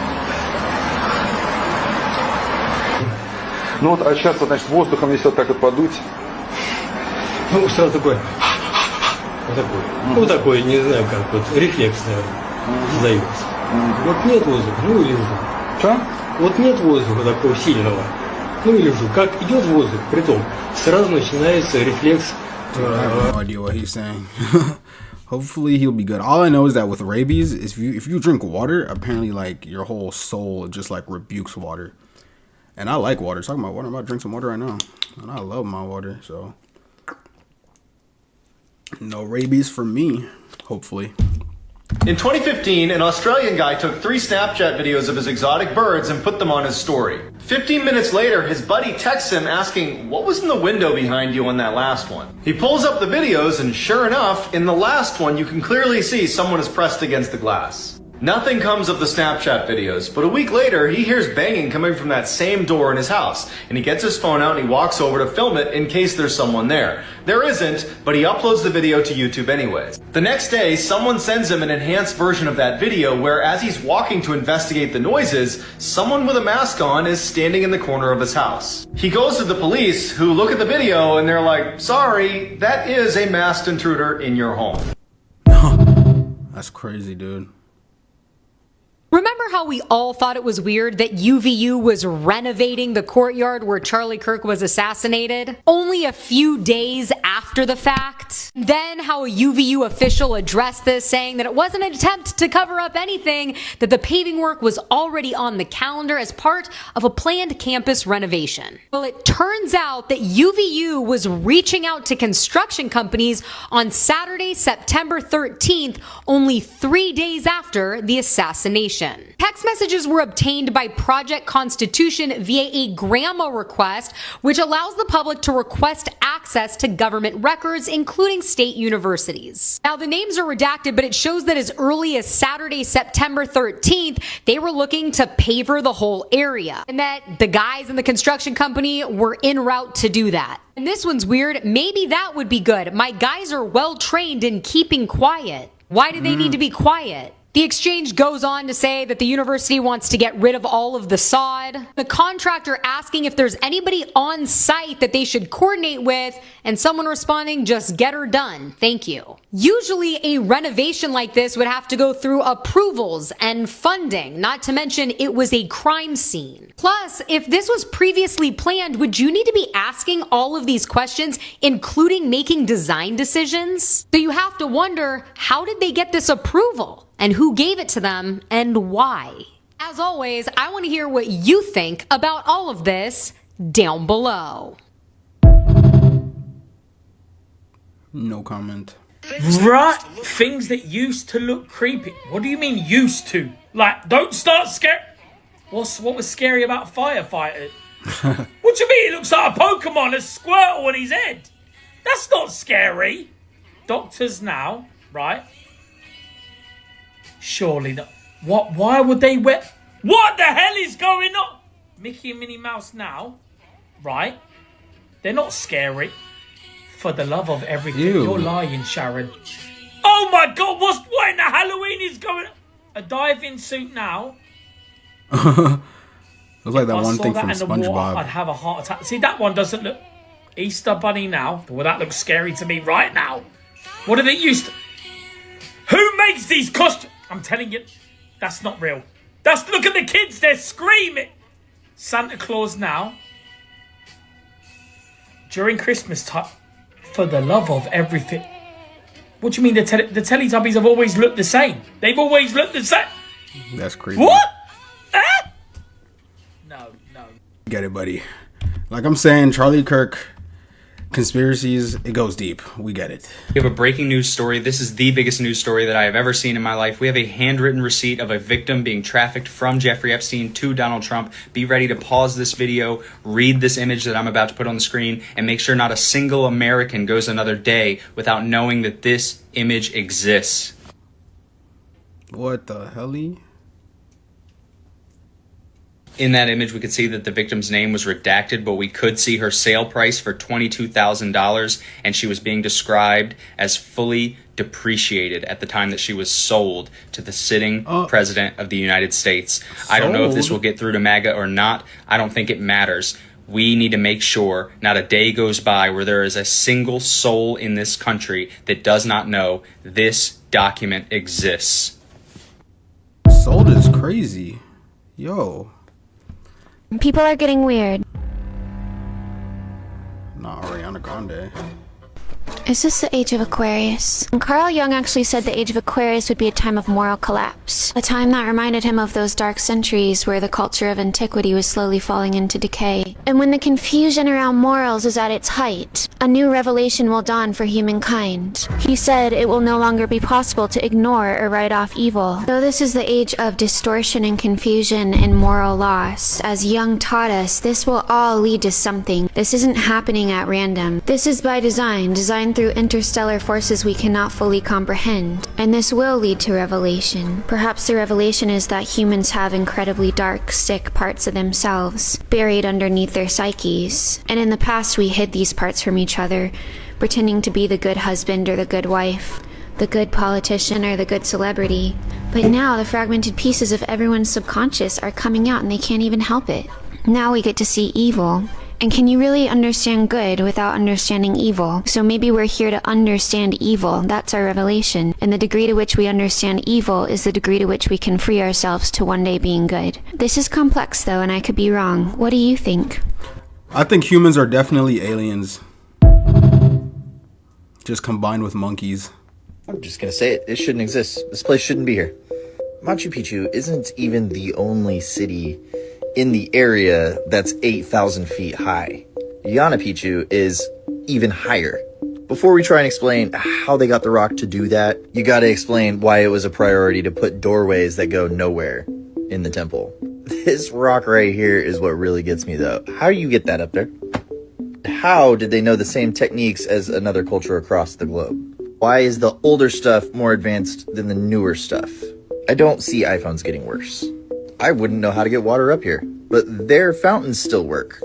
Speaker 2: Ну вот, а сейчас вот, значит, воздухом, если вот так вот подуть.
Speaker 4: Ну, сразу такой. Вот такой. Ну, такой, не знаю как, вот рефлекс, наверное, создается. Вот нет воздуха, ну и лежу.
Speaker 2: Что?
Speaker 4: Вот нет воздуха такого сильного, ну и лежу. Как идет воздух, притом, сразу начинается рефлекс.
Speaker 1: Dude, I have no idea what he's saying. Hopefully he'll be good. All I know is that with rabies, if you drink water, apparently like your whole soul just like rebukes water. And I like water. Talking about water, I'm about to drink some water right now. And I love my water, so no rabies for me, hopefully.
Speaker 6: In 2015, an Australian guy took 3 Snapchat videos of his exotic birds and put them on his story. 15 minutes later, his buddy texts him asking, what was in the window behind you on that last one? He pulls up the videos and sure enough, in the last one, you can clearly see someone is pressed against the glass. Nothing comes of the Snapchat videos, but a week later, he hears banging coming from that same door in his house, and he gets his phone out and he walks over to film it in case there's someone there. There isn't, but he uploads the video to YouTube anyways. The next day, someone sends him an enhanced version of that video where as he's walking to investigate the noises, someone with a mask on is standing in the corner of his house. He goes to the police, who look at the video and they're like, sorry, that is a masked intruder in your home.
Speaker 1: That's crazy, dude.
Speaker 24: Remember how we all thought it was weird that UVU was renovating the courtyard where Charlie Kirk was assassinated? Only a few days after the fact. Then how a UVU official addressed this, saying that it wasn't an attempt to cover up anything, that the paving work was already on the calendar as part of a planned campus renovation. Well, it turns out that UVU was reaching out to construction companies on Saturday, September 13th, only 3 days after the assassination. Text messages were obtained by Project Constitution via a GRAMA request, which allows the public to request access to government records, including state universities. Now, the names are redacted, but it shows that as early as Saturday, September 13th, they were looking to paver the whole area, and that the guys in the construction company were en route to do that. And this one's weird. Maybe that would be good. My guys are well trained in keeping quiet. Why do they need to be quiet? The exchange goes on to say that the university wants to get rid of all of the sod. The contractor asking if there's anybody on site that they should coordinate with, and someone responding, just get her done, thank you. Usually a renovation like this would have to go through approvals and funding, not to mention it was a crime scene. Plus, if this was previously planned, would you need to be asking all of these questions, including making design decisions? So you have to wonder, how did they get this approval? And who gave it to them, and why? As always, I want to hear what you think about all of this down below.
Speaker 1: No comment.
Speaker 25: Right, things that used to look creepy. What do you mean used to? Like, don't start scare. What was scary about firefighters? What What do you mean? It looks like a Pokemon, a Squirtle on his head. That's not scary. Doctors now, right? Surely not. What? Why would they wear... What the hell is going on? Mickey and Minnie Mouse now, right? They're not scary. For the love of everything.
Speaker 1: Ew.
Speaker 25: You're lying, Sharon. Oh my God, what in the Halloween is going on? A diving suit now.
Speaker 1: Looks like that
Speaker 25: If I
Speaker 1: one
Speaker 25: saw
Speaker 1: thing
Speaker 25: that
Speaker 1: from
Speaker 25: in the water,
Speaker 1: SpongeBob.
Speaker 25: I'd have a heart attack. See, that one doesn't look... Easter Bunny now. Well, that looks scary to me right now. What are they used to... Who makes these costumes? I'm telling you, that's not real. Look at the kids, they're screaming. Santa Claus now. During Christmas time. For the love of everything. What do you mean the Teletubbies have always looked the same? They've always looked the same.
Speaker 1: That's crazy.
Speaker 25: What? Ah? No.
Speaker 1: Get it, buddy. Like I'm saying, Charlie Kirk conspiracies, it goes deep. We get it.
Speaker 7: We have a breaking news story. This is the biggest news story that I have ever seen in my life. We have a handwritten receipt of a victim being trafficked from Jeffrey Epstein to Donald Trump. Be ready to pause this video, read this image that I'm about to put on the screen, and make sure not a single American goes another day without knowing that this image exists.
Speaker 1: What the hell?
Speaker 7: In that image, we could see that the victim's name was redacted, but we could see her sale price for $22,000, and she was being described as fully depreciated at the time that she was sold to the sitting president of the United States. I don't know if this will get through to MAGA or not. I don't think it matters. We need to make sure not a day goes by where there is a single soul in this country that does not know this document exists.
Speaker 1: Sold is crazy. Yo.
Speaker 8: People are getting weird.
Speaker 1: Not Ariana Grande.
Speaker 8: Is this the age of Aquarius? Carl Jung actually said the age of Aquarius would be a time of moral collapse. A time that reminded him of those dark centuries where the culture of antiquity was slowly falling into decay. And when the confusion around morals is at its height, a new revelation will dawn for humankind. He said it will no longer be possible to ignore or write off evil. Though this is the age of distortion and confusion and moral loss, as Jung taught us, this will all lead to something. This isn't happening at random. This is by design, designed through interstellar forces we cannot fully comprehend. And this will lead to revelation. Perhaps the revelation is that humans have incredibly dark, sick parts of themselves, buried underneath their psyches. And in the past we hid these parts from each other, pretending to be the good husband or the good wife, the good politician or the good celebrity. But now the fragmented pieces of everyone's subconscious are coming out and they can't even help it. Now we get to see evil. And can you really understand good without understanding evil? So maybe we're here to understand evil. That's our revelation. And the degree to which we understand evil is the degree to which we can free ourselves to one day being good. This is complex though, and I could be wrong. What do you think?
Speaker 1: I think humans are definitely aliens. Just combined with monkeys.
Speaker 9: I'm just gonna say it. It shouldn't exist. This place shouldn't be here. Machu Picchu isn't even the only city in the area that's 8,000 feet high. Yana Picchu is even higher. Before we try and explain how they got the rock to do that, you gotta explain why it was a priority to put doorways that go nowhere in the temple. This rock right here is what really gets me though. How do you get that up there? How did they know the same techniques as another culture across the globe? Why is the older stuff more advanced than the newer stuff? I don't see iPhones getting worse. I wouldn't know how to get water up here, but their fountains still work.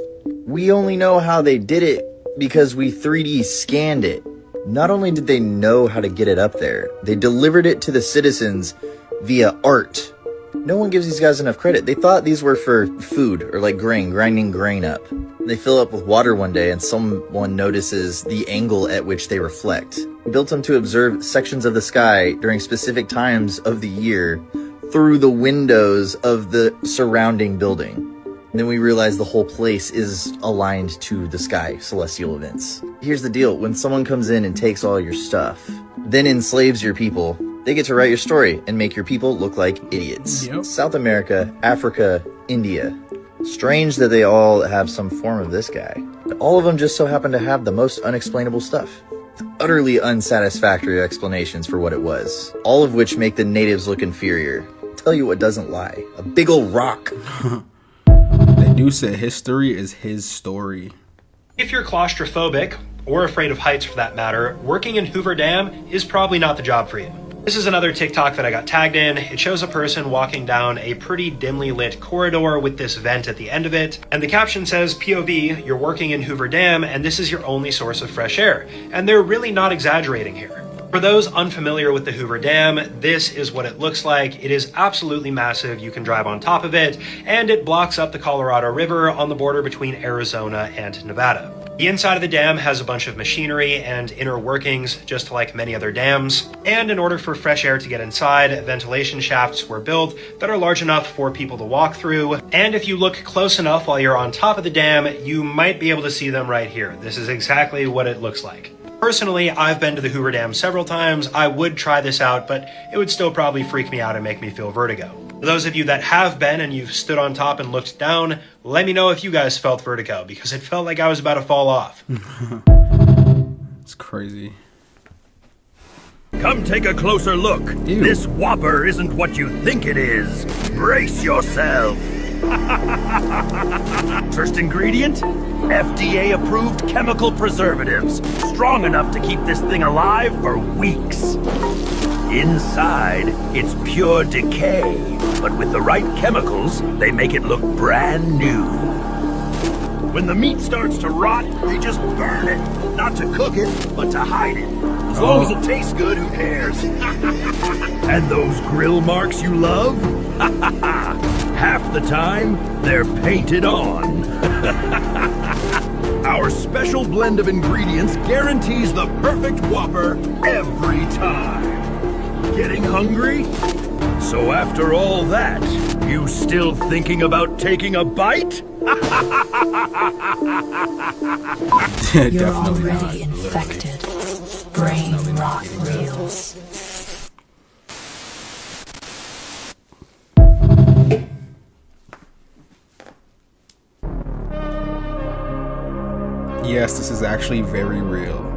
Speaker 9: We only know how they did it because we 3D scanned it. Not only did they know how to get it up there, they delivered it to the citizens via art. No one gives these guys enough credit. They thought these were for food or like grain, grinding grain up. They fill up with water one day and someone notices the angle at which they reflect. We built them to observe sections of the sky during specific times of the year through the windows of the surrounding building. And then we realized the whole place is aligned to the sky, celestial events. Here's the deal, when someone comes in and takes all your stuff, then enslaves your people, they get to write your story and make your people look like idiots. Yep. South America, Africa, India. Strange that they all have some form of this guy. But all of them just so happen to have the most unexplainable stuff. Utterly unsatisfactory explanations for what it was. All of which make the natives look inferior. Tell you what doesn't lie. A big old rock.
Speaker 1: They dude said history is his story.
Speaker 3: If you're claustrophobic, or afraid of heights for that matter, working in Hoover Dam is probably not the job for you. This is another TikTok that I got tagged in. It shows a person walking down a pretty dimly lit corridor with this vent at the end of it. And the caption says, POV, you're working in Hoover Dam and this is your only source of fresh air. And they're really not exaggerating here. For those unfamiliar with the Hoover Dam, this is what it looks like. It is absolutely massive. You can drive on top of it, and it blocks up the Colorado River on the border between Arizona and Nevada. The inside of the dam has a bunch of machinery and inner workings, just like many other dams. And in order for fresh air to get inside, ventilation shafts were built that are large enough for people to walk through. And if you look close enough while you're on top of the dam, you might be able to see them right here. This is exactly what it looks like. Personally, I've been to the Hoover Dam several times. I would try this out, but it would still probably freak me out and make me feel vertigo. For those of you that have been and you've stood on top and looked down, let me know if you guys felt vertigo, because it felt like I was about to fall off.
Speaker 1: It's crazy.
Speaker 10: Come take a closer look.
Speaker 1: Ew.
Speaker 10: This Whopper isn't what you think it is. Brace yourself. First ingredient? FDA-approved chemical preservatives. Strong enough to keep this thing alive for weeks. Inside, it's pure decay. But with the right chemicals, they make it look brand new. When the meat starts to rot, they just burn it. Not to cook it, but to hide it. As long as it tastes good, who cares? And those grill marks you love? Half the time, they're painted on. Our special blend of ingredients guarantees the perfect Whopper every time. Getting hungry? So after all that, you still thinking about taking a bite?
Speaker 11: You're already infected. Brain rot reels.
Speaker 1: Yes, this is actually very real.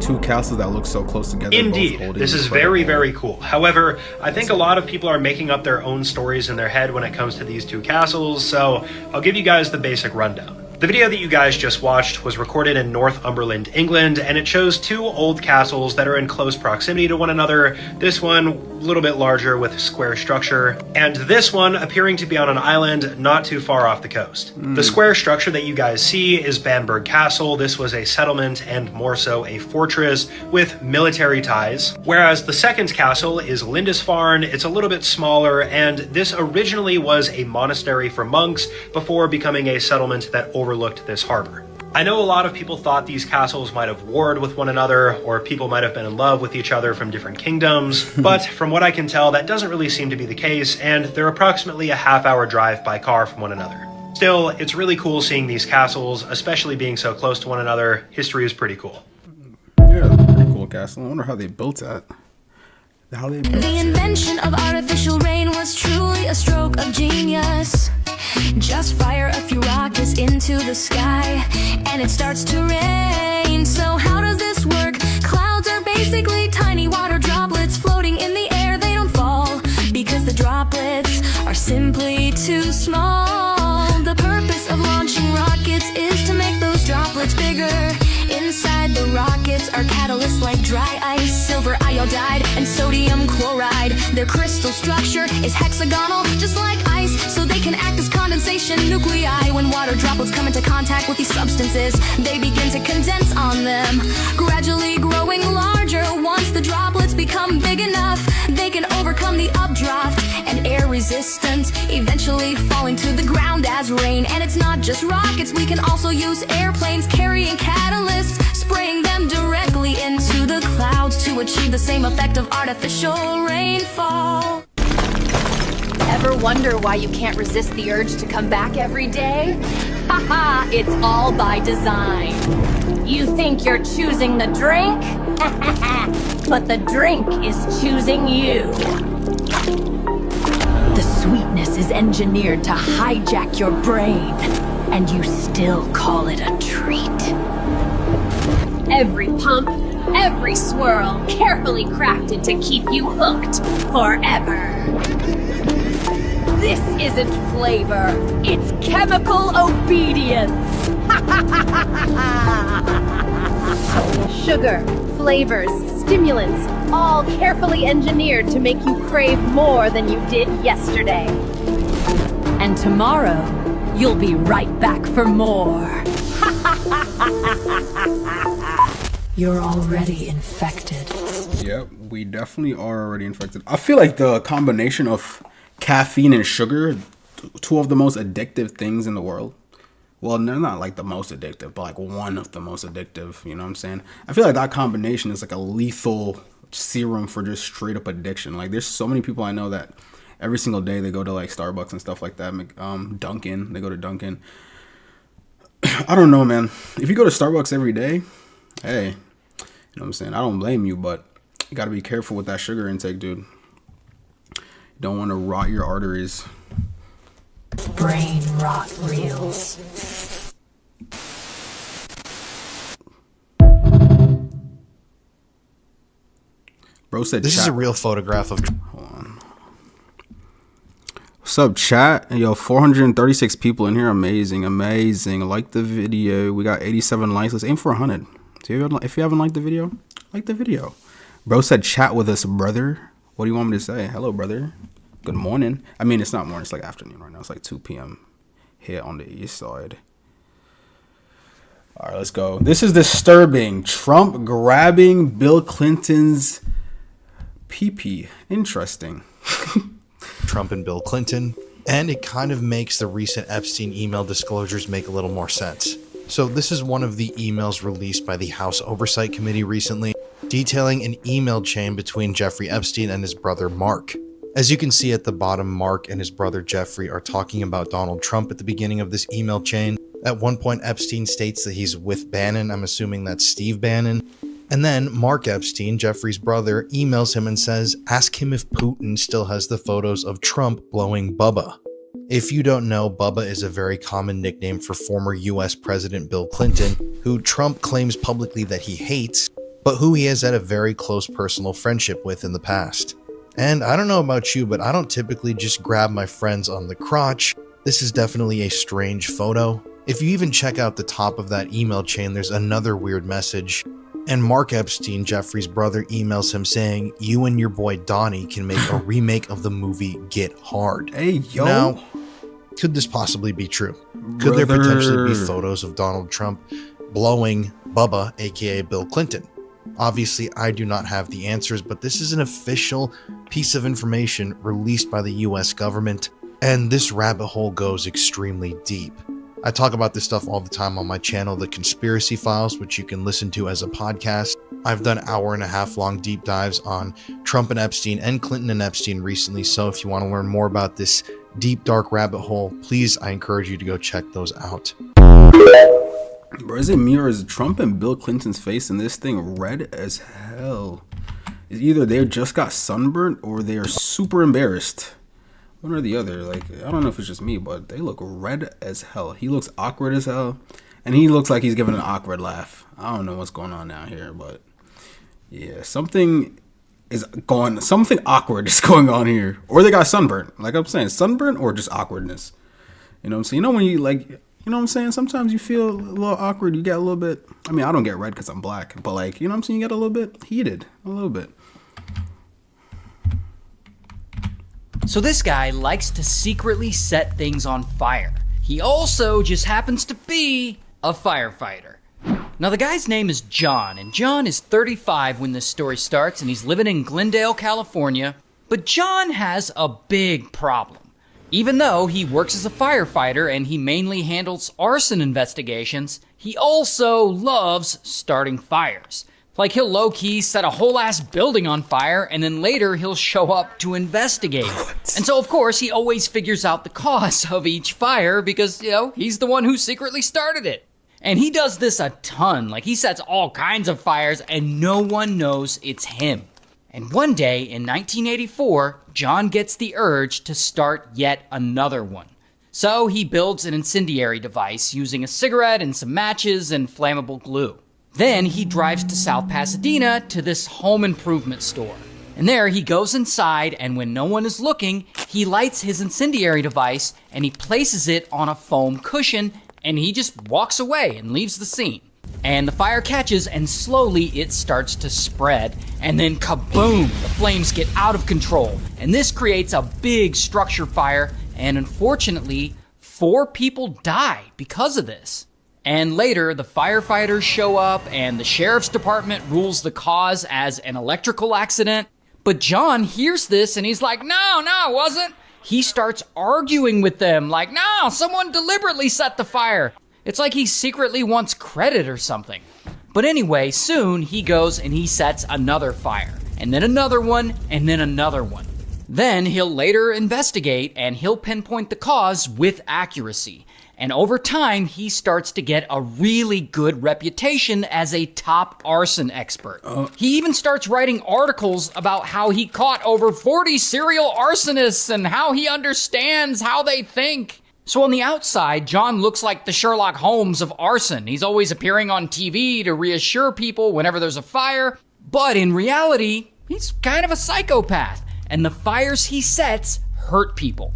Speaker 1: Two castles that look so close together.
Speaker 3: Indeed,
Speaker 1: both holding
Speaker 3: this is very, very cool. However, I think a lot of people are making up their own stories in their head when it comes to these two castles, so I'll give you guys the basic rundown. The video that you guys just watched was recorded in Northumberland, England, and it shows two old castles that are in close proximity to one another. This one, a little bit larger with square structure, and this one appearing to be on an island not too far off the coast. The square structure that you guys see is Bamberg Castle. This was a settlement and more so a fortress with military ties, whereas the second castle is Lindisfarne. It's a little bit smaller, and this originally was a monastery for monks before becoming a settlement that overlooked this harbor. I know a lot of people thought these castles might have warred with one another, or people might have been in love with each other from different kingdoms, but from what I can tell, that doesn't really seem to be the case, and they're approximately a half-hour drive by car from one another. Still, it's really cool seeing these castles, especially being so close to one another. History is pretty cool.
Speaker 1: Yeah, pretty cool castle. I wonder how they built that.
Speaker 12: The invention of artificial rain was truly a stroke of genius. Just fire a few rockets into the sky and it starts to rain. So how does this work? Clouds are basically tiny water droplets floating in the air. They don't fall because the droplets are simply too small. The purpose of launching rockets is to make those droplets bigger. Inside the rockets are catalysts like dry ice, silver iodide, and sodium chloride. Their crystal structure is hexagonal, just like ice, so they can act as condensation nuclei. When water droplets come into contact with these substances, they begin to condense on them, gradually growing larger. Once the droplets become big enough, they can overcome the updraft and air resistance, eventually falling to the ground as rain. And it's not just rockets, we can also use airplanes carrying catalysts, spraying them directly into the clouds to achieve the same effect of artificial rainfall.
Speaker 13: Ever wonder why you can't resist the urge to come back every day? Haha, it's all by design. You think you're choosing the drink? But the drink is choosing you. The sweetness is engineered to hijack your brain, and you still call it a treat. Every pump, every swirl, carefully crafted to keep you hooked forever. This isn't flavor, it's chemical obedience. Sugar, flavors, stimulants, all carefully engineered to make you crave more than you did yesterday. And tomorrow, you'll be right back for more.
Speaker 11: You're already infected.
Speaker 1: Yep, we definitely are already infected. I feel like the combination of caffeine and sugar, two of the most addictive things in the world. Well, they're not like the most addictive, but like one of the most addictive, you know what I'm saying? I feel like that combination is like a lethal serum for just straight up addiction. Like there's so many people I know that every single day they go to like Starbucks and stuff like that. Dunkin', they go to Dunkin'. I don't know, man. If you go to Starbucks every day, hey, you know what I'm saying? I don't blame you, but you got to be careful with that sugar intake, dude. You don't want to rot your arteries.
Speaker 11: Brain rot reels.
Speaker 1: Bro said
Speaker 14: this
Speaker 1: chat.
Speaker 14: is a real photograph of.
Speaker 1: Hold on. What's up, chat? Yo, 436 people in here. Amazing, amazing. Like the video. We got 87 likes. Let's aim for 100. So if you haven't liked the video, like the video. Bro said chat with us, brother. What do you want me to say? Hello, brother. Good morning. I mean, it's not morning. It's like afternoon right now. It's like 2 p.m. here on the east side. All right, let's go. This is disturbing. Trump grabbing Bill Clinton's pee-pee. Interesting.
Speaker 14: Trump and Bill Clinton. And it kind of makes the recent Epstein email disclosures make a little more sense. So this is one of the emails released by the House Oversight Committee recently, detailing an email chain between Jeffrey Epstein and his brother Mark. As you can see at the bottom, Mark and his brother Jeffrey are talking about Donald Trump at the beginning of this email chain. At one point, Epstein states that he's with Bannon. I'm assuming that's Steve Bannon. And then Mark Epstein, Jeffrey's brother, emails him and says, ask him if Putin still has the photos of Trump blowing Bubba. If you don't know, Bubba is a very common nickname for former US President Bill Clinton, who Trump claims publicly that he hates, but who he has had a very close personal friendship with in the past. And I don't know about you, but I don't typically just grab my friends on the crotch. This is definitely a strange photo. If you even check out the top of that email chain, there's another weird message. And Mark Epstein, Jeffrey's brother, emails him saying, you and your boy Donnie can make a remake of the movie Get Hard.
Speaker 1: Hey, yo.
Speaker 14: Now, could this possibly be true? Could there potentially be photos of Donald Trump blowing Bubba, aka Bill Clinton? Obviously, I do not have the answers, but this is an official piece of information released by the US government, and this rabbit hole goes extremely deep. I talk about this stuff all the time on my channel, The Conspiracy Files, which you can listen to as a podcast. I've done hour-and-a-half-long deep dives on Trump and Epstein and Clinton and Epstein recently, so if you want to learn more about this deep, dark rabbit hole, please, I encourage you to go check those out.
Speaker 1: Bro, is it me or is Trump and Bill Clinton's face in this thing red as hell? It's either they just got sunburnt or they are super embarrassed. One or the other. Like, I don't know if it's just me, but they look red as hell. He looks awkward as hell, and he looks like he's giving an awkward laugh. I don't know what's going on down here, but yeah, something awkward is going on here. Or they got sunburnt. Like I'm saying, sunburnt or just awkwardness. You know what I'm saying? You know when you like, you know what I'm saying? Sometimes you feel a little awkward. You get a little bit, I mean, I don't get red because I'm black, but like, you know what I'm saying? You get a little bit heated, a little bit.
Speaker 15: So this guy likes to secretly set things on fire. He also just happens to be a firefighter. Now the guy's name is John, and John is 35 when this story starts, and he's living in Glendale, California. But John has a big problem. Even though he works as a firefighter and he mainly handles arson investigations, he also loves starting fires. Like, he'll low-key set a whole-ass building on fire, and then later he'll show up to investigate. And so, of course, he always figures out the cause of each fire because, you know, he's the one who secretly started it. And he does this a ton. Like, he sets all kinds of fires, and no one knows it's him. And one day, in 1984, John gets the urge to start yet another one. So he builds an incendiary device using a cigarette and some matches and flammable glue. Then he drives to South Pasadena to this home improvement store. And there he goes inside, and when no one is looking, he lights his incendiary device and he places it on a foam cushion and he just walks away and leaves the scene. And the fire catches and slowly it starts to spread, and then kaboom, the flames get out of control. And this creates a big structure fire, and unfortunately, 4 people die because of this. And later, the firefighters show up and the sheriff's department rules the cause as an electrical accident. But John hears this and he's like, no, it wasn't. He starts arguing with them like, no, someone deliberately set the fire. It's like he secretly wants credit or something. But anyway, soon he goes and he sets another fire, and then another one, and then another one. Then he'll later investigate and he'll pinpoint the cause with accuracy. And over time, he starts to get a really good reputation as a top arson expert. He even starts writing articles about how he caught over 40 serial arsonists and how he understands how they think. So on the outside, John looks like the Sherlock Holmes of arson. He's always appearing on TV to reassure people whenever there's a fire. But in reality, he's kind of a psychopath. And the fires he sets hurt people.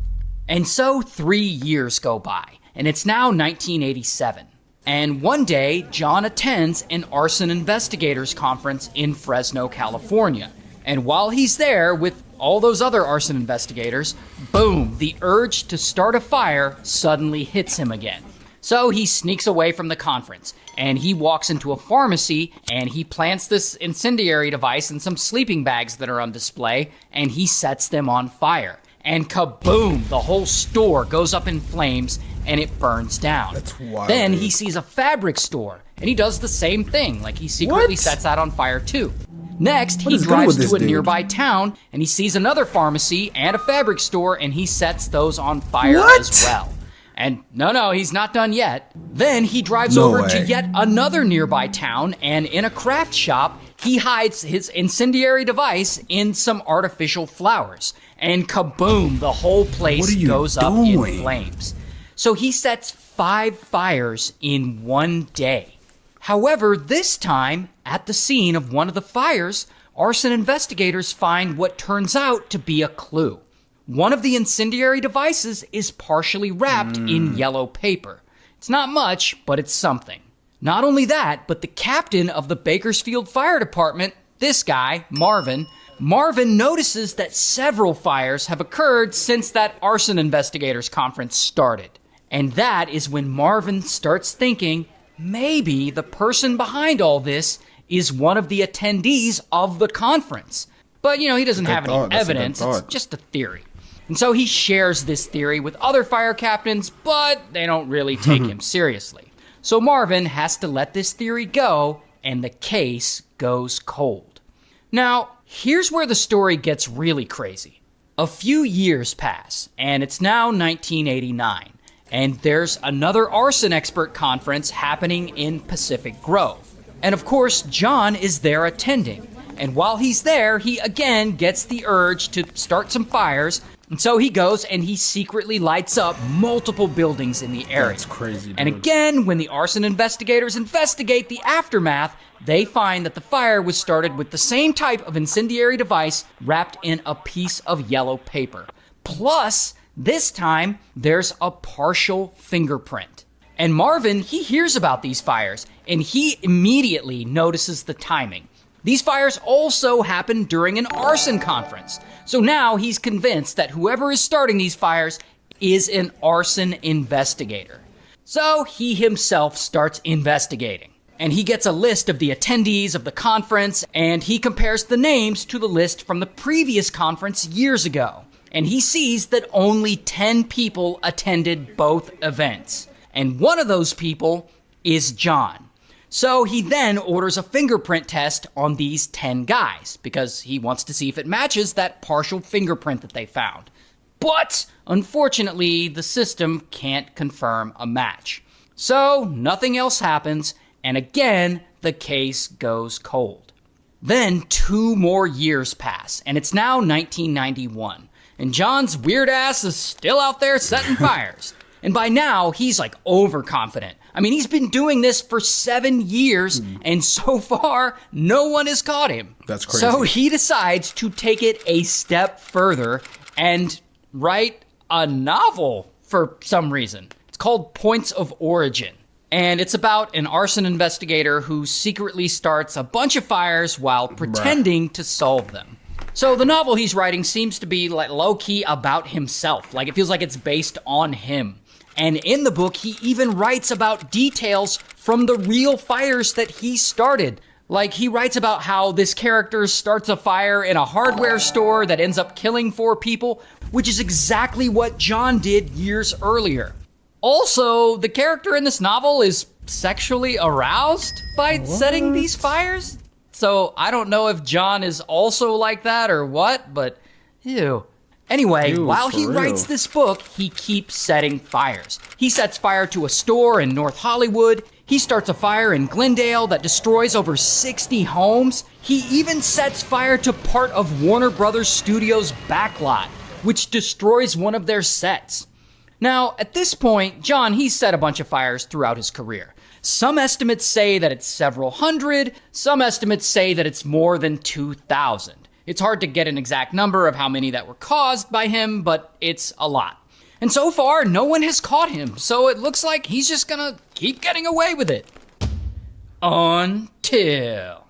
Speaker 15: And so 3 years go by. And it's now 1987. And one day, John attends an arson investigators conference in Fresno, California. And while he's there with all those other arson investigators, boom, the urge to start a fire suddenly hits him again. So he sneaks away from the conference, and he walks into a pharmacy, and he plants this incendiary device in some sleeping bags that are on display, and he sets them on fire. And kaboom, the whole store goes up in flames, and it burns down.
Speaker 1: That's wild.
Speaker 15: Then he sees a fabric store, and he does the same thing, like he secretly sets that on fire too. Next, he drives to a nearby town, and he sees another pharmacy and a fabric store, and he sets those on fire as well. And no, he's not done yet. Then he drives over to yet another nearby town, and in a craft shop, he hides his incendiary device in some artificial flowers. And kaboom, the whole place goes up in flames. So he sets 5 fires in one day. However, this time, at the scene of one of the fires, arson investigators find what turns out to be a clue. One of the incendiary devices is partially wrapped in yellow paper. It's not much, but it's something. Not only that, but the captain of the Bakersfield Fire Department, this guy, Marvin notices that several fires have occurred since that arson investigators conference started. And that is when Marvin starts thinking, maybe the person behind all this is one of the attendees of the conference. But, he doesn't have any evidence. It's just a theory. And so he shares this theory with other fire captains, but they don't really take him seriously. So Marvin has to let this theory go, and the case goes cold. Now, here's where the story gets really crazy. A few years pass, and it's now 1989. And there's another arson expert conference happening in Pacific Grove. And of course, John is there attending. And while he's there, he again gets the urge to start some fires. And so he goes and he secretly lights up multiple buildings in the area.
Speaker 1: That's crazy, dude.
Speaker 15: And again, when the arson investigators investigate the aftermath, they find that the fire was started with the same type of incendiary device wrapped in a piece of yellow paper. Plus, this time, there's a partial fingerprint. And Marvin, he hears about these fires, and he immediately notices the timing. These fires also happened during an arson conference. So now he's convinced that whoever is starting these fires is an arson investigator. So he himself starts investigating. And he gets a list of the attendees of the conference, and he compares the names to the list from the previous conference years ago. And he sees that only 10 people attended both events. And one of those people is John. So he then orders a fingerprint test on these 10 guys because he wants to see if it matches that partial fingerprint that they found. But unfortunately, the system can't confirm a match. So nothing else happens, and again, the case goes cold. Then 2 more years pass, and it's now 1991. And John's weird ass is still out there setting fires. And by now, he's like overconfident. I mean, he's been doing this for 7 years, and so far, no one has caught him.
Speaker 1: That's crazy.
Speaker 15: So he decides to take it a step further and write a novel for some reason. It's called Points of Origin. And it's about an arson investigator who secretly starts a bunch of fires while pretending to solve them. So the novel he's writing seems to be like low-key about himself. Like, it feels like it's based on him. And in the book, he even writes about details from the real fires that he started. Like, he writes about how this character starts a fire in a hardware store that ends up killing 4 people, which is exactly what John did years earlier. Also, the character in this novel is sexually aroused by setting these fires. So I don't know if John is also like that or what, but ew. Anyway,
Speaker 1: Ew,
Speaker 15: while
Speaker 1: for
Speaker 15: he
Speaker 1: real.
Speaker 15: writes this book, he keeps setting fires. He sets fire to a store in North Hollywood. He starts a fire in Glendale that destroys over 60 homes. He even sets fire to part of Warner Brothers Studios' backlot, which destroys one of their sets. Now, at this point, John, he's set a bunch of fires throughout his career. Some estimates say that it's several hundred. Some estimates say that it's more than 2,000. It's hard to get an exact number of how many that were caused by him, but it's a lot. And so far, no one has caught him, so it looks like he's just gonna keep getting away with it. Until...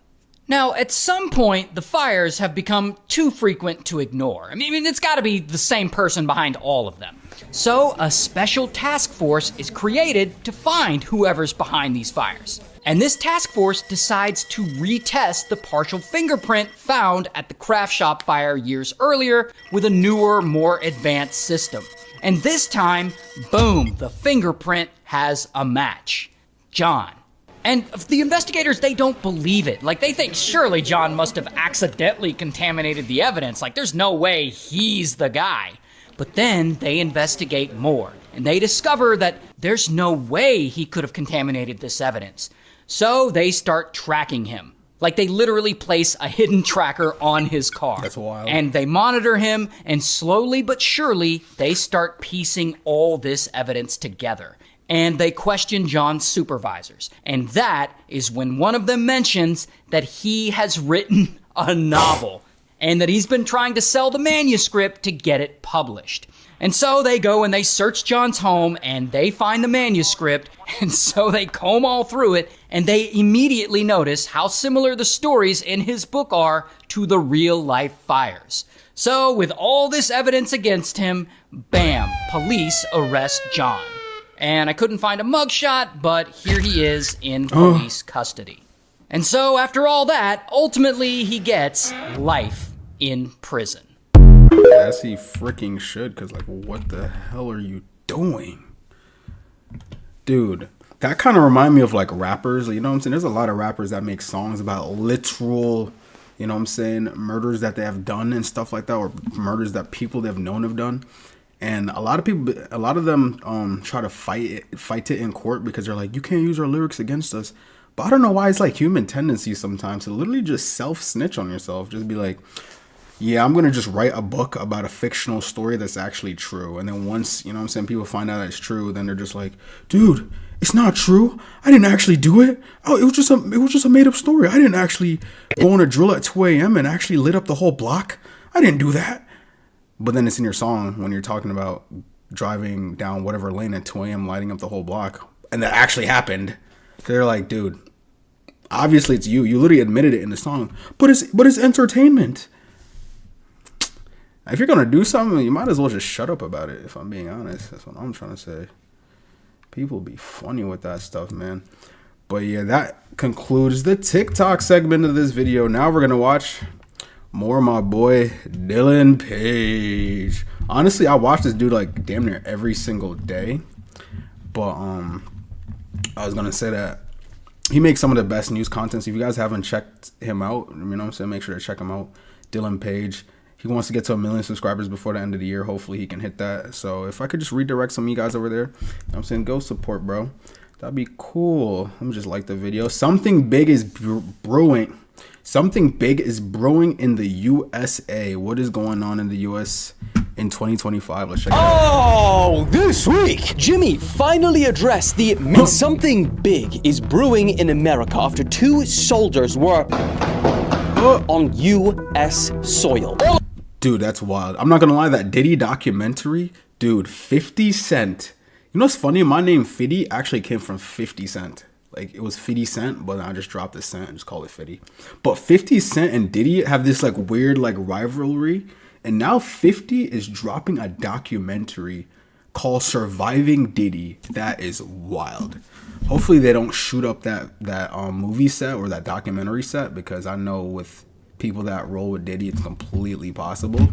Speaker 15: Now, at some point, the fires have become too frequent to ignore. I mean, it's gotta be the same person behind all of them. So, a special task force is created to find whoever's behind these fires. And this task force decides to retest the partial fingerprint found at the craft shop fire years earlier with a newer, more advanced system. And this time, boom, the fingerprint has a match. John. And the investigators, they don't believe it. Like, they think surely John must have accidentally contaminated the evidence. Like, there's no way he's the guy. But then they investigate more, and they discover that there's no way he could have contaminated this evidence. So they start tracking him. Like, they literally place a hidden tracker on his car.
Speaker 1: That's wild.
Speaker 15: And they monitor him, and slowly but surely, they start piecing all this evidence together. And they question John's supervisors. And that is when one of them mentions that he has written a novel and that he's been trying to sell the manuscript to get it published. And so they go and they search John's home and they find the manuscript, and so they comb all through it and they immediately notice how similar the stories in his book are to the real life fires. So with all this evidence against him, bam, police arrest John. And I couldn't find a mugshot, but here he is in police custody. And so after all that, ultimately he gets life in prison.
Speaker 1: As he freaking should, because, like, what the hell are you doing? Dude, that kind of remind me of, like, rappers. You know what I'm saying? There's a lot of rappers that make songs about literal, you know what I'm saying, murders that they have done and stuff like that, or murders that people they've known have done. And a lot of them try to fight it in court because they're like, you can't use our lyrics against us. But I don't know why it's like human tendency sometimes to literally just self-snitch on yourself. Just be like, yeah, I'm going to just write a book about a fictional story that's actually true. And then once, you know what I'm saying, people find out it's true, then they're just like, dude, it's not true. I didn't actually do it. Oh, it was just a made up story. I didn't actually go on a drill at 2 a.m. and actually lit up the whole block. I didn't do that. But then it's in your song when you're talking about driving down whatever lane at 2 a.m. lighting up the whole block. And that actually happened. They're like, dude, obviously it's you. You literally admitted it in the song. But it's entertainment. If you're going to do something, you might as well just shut up about it, if I'm being honest. That's what I'm trying to say. People be funny with that stuff, man. But yeah, that concludes the TikTok segment of this video. Now we're going to watch more of my boy Dylan Page. Honestly, I watch this dude like damn near every single day. But I was gonna say that he makes some of the best news content. So if you guys haven't checked him out, you know what I'm saying, make sure to check him out. Dylan Page. He wants to get to 1 million subscribers before the end of the year. Hopefully he can hit that. So if I could just redirect some of you guys over there, you know what I'm saying, go support, bro. That'd be cool. Let me just like the video. Something big is brewing. Something big is brewing in the USA. What is going on in the US in 2025? Let's check it out.
Speaker 16: Oh, this week, Jimmy finally addressed the something big is brewing in America after 2 soldiers were on US soil.
Speaker 1: Dude, that's wild. I'm not gonna lie, that Diddy documentary, dude, 50 Cent. You know what's funny? My name Fiddy actually came from 50 Cent. Like, it was 50 Cent, but I just dropped the cent and just called it Fiddy. But 50 Cent and Diddy have this like weird like rivalry. And now 50 is dropping a documentary called Surviving Diddy. That is wild. Hopefully they don't shoot up that movie set or that documentary set, because I know with people that roll with Diddy, it's completely possible.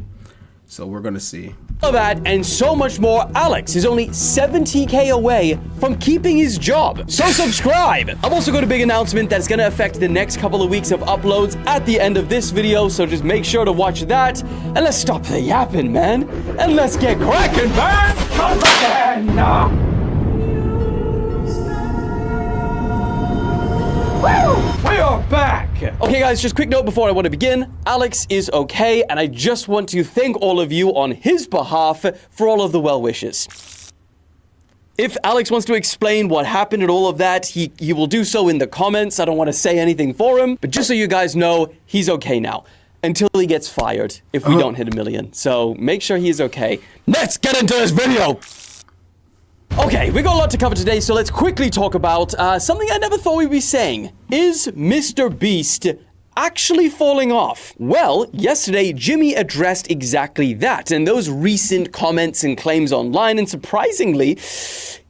Speaker 1: So we're gonna see.
Speaker 16: All that and so much more, Alex is only 70K away from keeping his job. So subscribe! I've also got a big announcement that's gonna affect the next couple of weeks of uploads at the end of this video, so just make sure to watch that. And let's stop the yapping, man. And let's get cracking, man! Come again! Woo! We are back! Okay guys, just quick note before I want to begin. Alex is okay, and I just want to thank all of you on his behalf for all of the well wishes. If Alex wants to explain what happened and all of that, he will do so in the comments. I don't want to say anything for him, but just so you guys know, he's okay now. Until he gets fired, if we don't hit 1 million. So make sure he is okay. Let's get into this video! Okay, we got a lot to cover today, so let's quickly talk about something I never thought we'd be saying. Is Mr. Beast actually falling off? Well, yesterday, Jimmy addressed exactly that, and those recent comments and claims online, and surprisingly,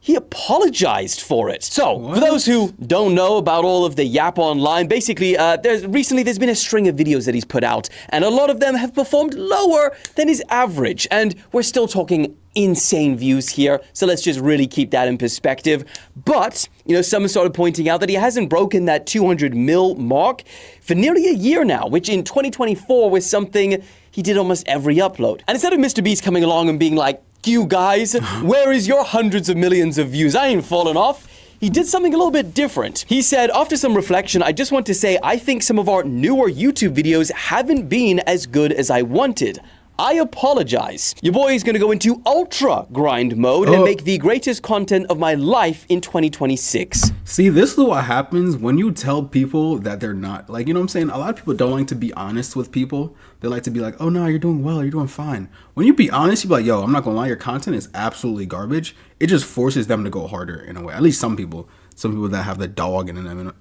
Speaker 16: he apologized for it. So, for those who don't know about all of the yap online, basically, there's been a string of videos that he's put out, and a lot of them have performed lower than his average, and we're still talking insane views here, so let's just really keep that in perspective. But, you know, some started pointing out that he hasn't broken that 200 mil mark for nearly a year now, which in 2024 was something he did almost every upload. And instead of Mr. Beast coming along and being like, you guys, where is your hundreds of millions of views? I ain't falling off. He did something a little bit different. He said, after some reflection, I just want to say I think some of our newer YouTube videos haven't been as good as I wanted. I apologize. Your boy is going to go into ultra grind mode and make the greatest content of my life in 2026.
Speaker 1: See, this is what happens when you tell people that they're not, like, you know what I'm saying? A lot of people don't like to be honest with people. They like to be like, oh no, you're doing well, you're doing fine. When you be honest, you be like, yo, I'm not gonna lie, your content is absolutely garbage. It just forces them to go harder in a way. At least some people that have the dog in them.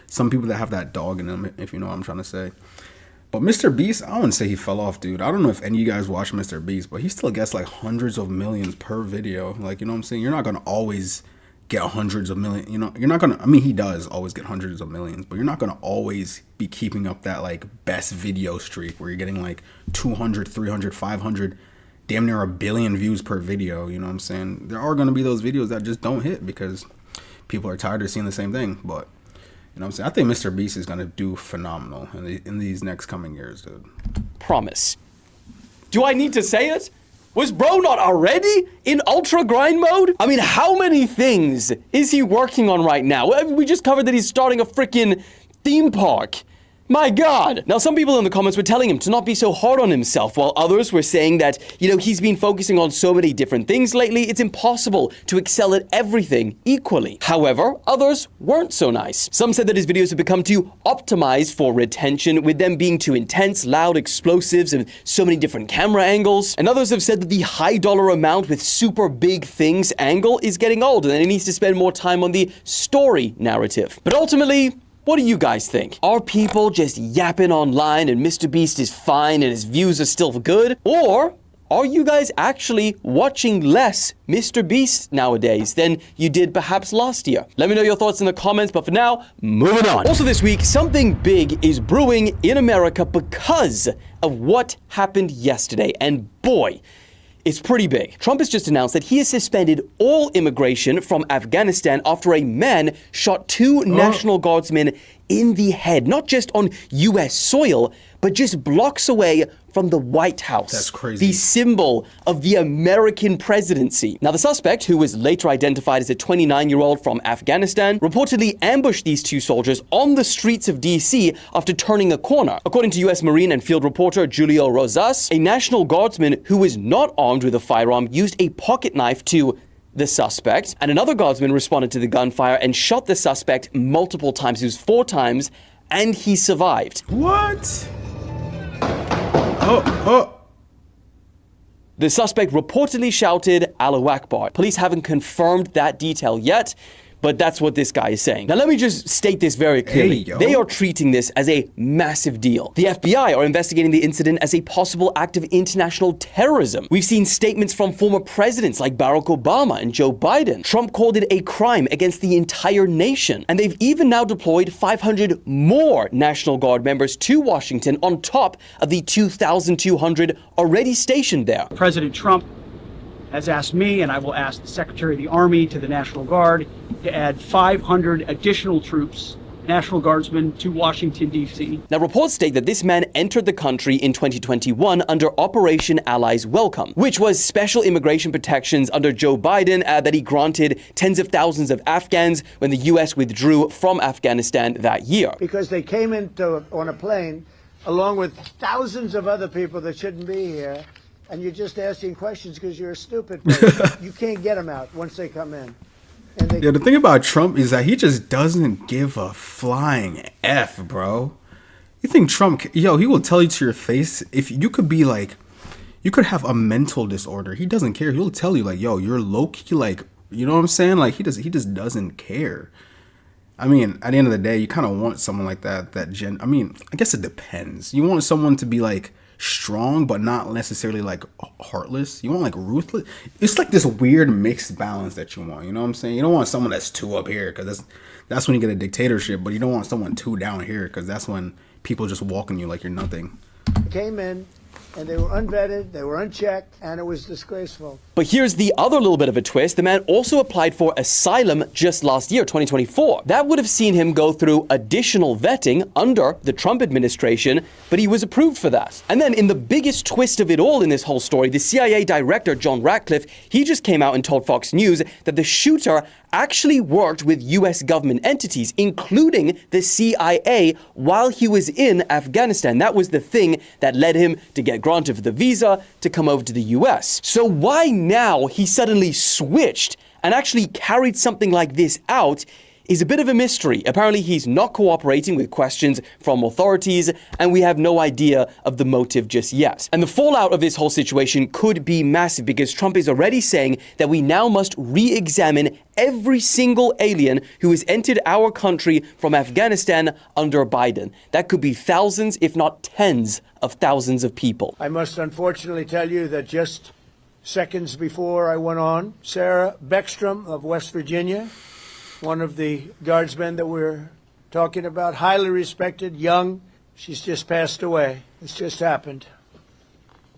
Speaker 1: Some people that have that dog in them, if you know what I'm trying to say. But Mr. Beast, I wouldn't say he fell off, dude. I don't know if any of you guys watch Mr. Beast, but he still gets like hundreds of millions per video. Like, you know what I'm saying? You're not going to always get hundreds of millions. You know, you're not going to, I mean, he does always get hundreds of millions, but you're not going to always be keeping up that like best video streak where you're getting like 200, 300, 500, damn near 1 billion views per video. You know what I'm saying? There are going to be those videos that just don't hit because people are tired of seeing the same thing, but you know what I'm saying? I think Mr. Beast is going to do phenomenal in these next coming years, dude.
Speaker 16: Promise. Do I need to say it? Was bro not already in ultra grind mode? I mean, how many things is he working on right now? We just covered that he's starting a freaking theme park. My God. Now, some people in the comments were telling him to not be so hard on himself, while others were saying that, you know, he's been focusing on so many different things lately, it's impossible to excel at everything equally. However, others weren't so nice. Some said that his videos have become too optimized for retention, with them being too intense, loud, explosives, and so many different camera angles. And others have said that the high dollar amount with super big things angle is getting old, and that he needs to spend more time on the story narrative. But ultimately, what do you guys think? Are people just yapping online and Mr. Beast is fine and his views are still good? Or are you guys actually watching less Mr. Beast nowadays than you did perhaps last year? Let me know your thoughts in the comments, but for now, moving on. Also this week, something big is brewing in America because of what happened yesterday. And boy, it's pretty big. Trump has just announced that he has suspended all immigration from Afghanistan after a man shot 2 National Guardsmen in the head, not just on U.S. soil, but just blocks away from the White House.
Speaker 1: That's crazy.
Speaker 16: The symbol of the American presidency. Now, the suspect, who was later identified as a 29-year-old from Afghanistan, reportedly ambushed these 2 soldiers on the streets of D.C. after turning a corner. According to U.S. Marine and field reporter Julio Rosas, a National Guardsman who was not armed with a firearm used a pocket knife to the suspect, and another guardsman responded to the gunfire and shot the suspect multiple times. It was 4 times, and he survived.
Speaker 1: What?
Speaker 16: The suspect reportedly shouted Allahu Akbar. Police haven't confirmed that detail yet, but that's what this guy is saying. Now, let me just state this very clearly. They are treating this as a massive deal. The FBI are investigating the incident as a possible act of international terrorism. We've seen statements from former presidents like Barack Obama and Joe Biden. Trump called it a crime against the entire nation. And they've even now deployed 500 more National Guard members to Washington on top of the 2,200 already stationed there.
Speaker 17: President Trump has asked me, and I will ask the Secretary of the Army, to the National Guard, to add 500 additional troops, National Guardsmen, to Washington, D.C.
Speaker 16: Now, reports state that this man entered the country in 2021 under Operation Allies Welcome, which was special immigration protections under Joe Biden that he granted tens of thousands of Afghans when the U.S. withdrew from Afghanistan that year.
Speaker 18: Because they came on a plane along with thousands of other people that shouldn't be here, and you're just asking questions because you're a stupid person. You can't get them out once they come in.
Speaker 1: Yeah, the thing about Trump is that he just doesn't give a flying F, bro. You think Trump, he will tell you to your face, if you could be like, you could have a mental disorder. He doesn't care. He'll tell you like, yo, you're low-key, like, you know what I'm saying? Like, he just doesn't care. I mean, at the end of the day, you kind of want someone like that, I mean, I guess it depends. You want someone to be like strong, but not necessarily like heartless. You want like ruthless. It's like this weird mixed balance that you want. You know what I'm saying? You don't want someone that's too up here, because that's when you get a dictatorship. But you don't want someone too down here, because that's when people just walk on you like you're nothing.
Speaker 18: Came in and they were unvetted, they were unchecked, and it was disgraceful.
Speaker 16: But here's the other little bit of a twist. The man also applied for asylum just last year, 2024. That would have seen him go through additional vetting under the Trump administration, but he was approved for that. And then in the biggest twist of it all in this whole story, the CIA director, John Ratcliffe, he just came out and told Fox News that the shooter actually worked with US government entities, including the CIA, while he was in Afghanistan. That was the thing that led him to get granted the visa to come over to the US. So why now he suddenly switched and actually carried something like this out is a bit of a mystery. Apparently he's not cooperating with questions from authorities, and we have no idea of the motive just yet. And the fallout of this whole situation could be massive, because Trump is already saying that we now must re-examine every single alien who has entered our country from Afghanistan under Biden. That could be thousands, if not tens of thousands of people.
Speaker 18: I must unfortunately tell you that just seconds before I went on, Sarah Beckstrom of West Virginia, one of the guardsmen that we're talking about, highly respected, young, she's just passed away. It's just happened.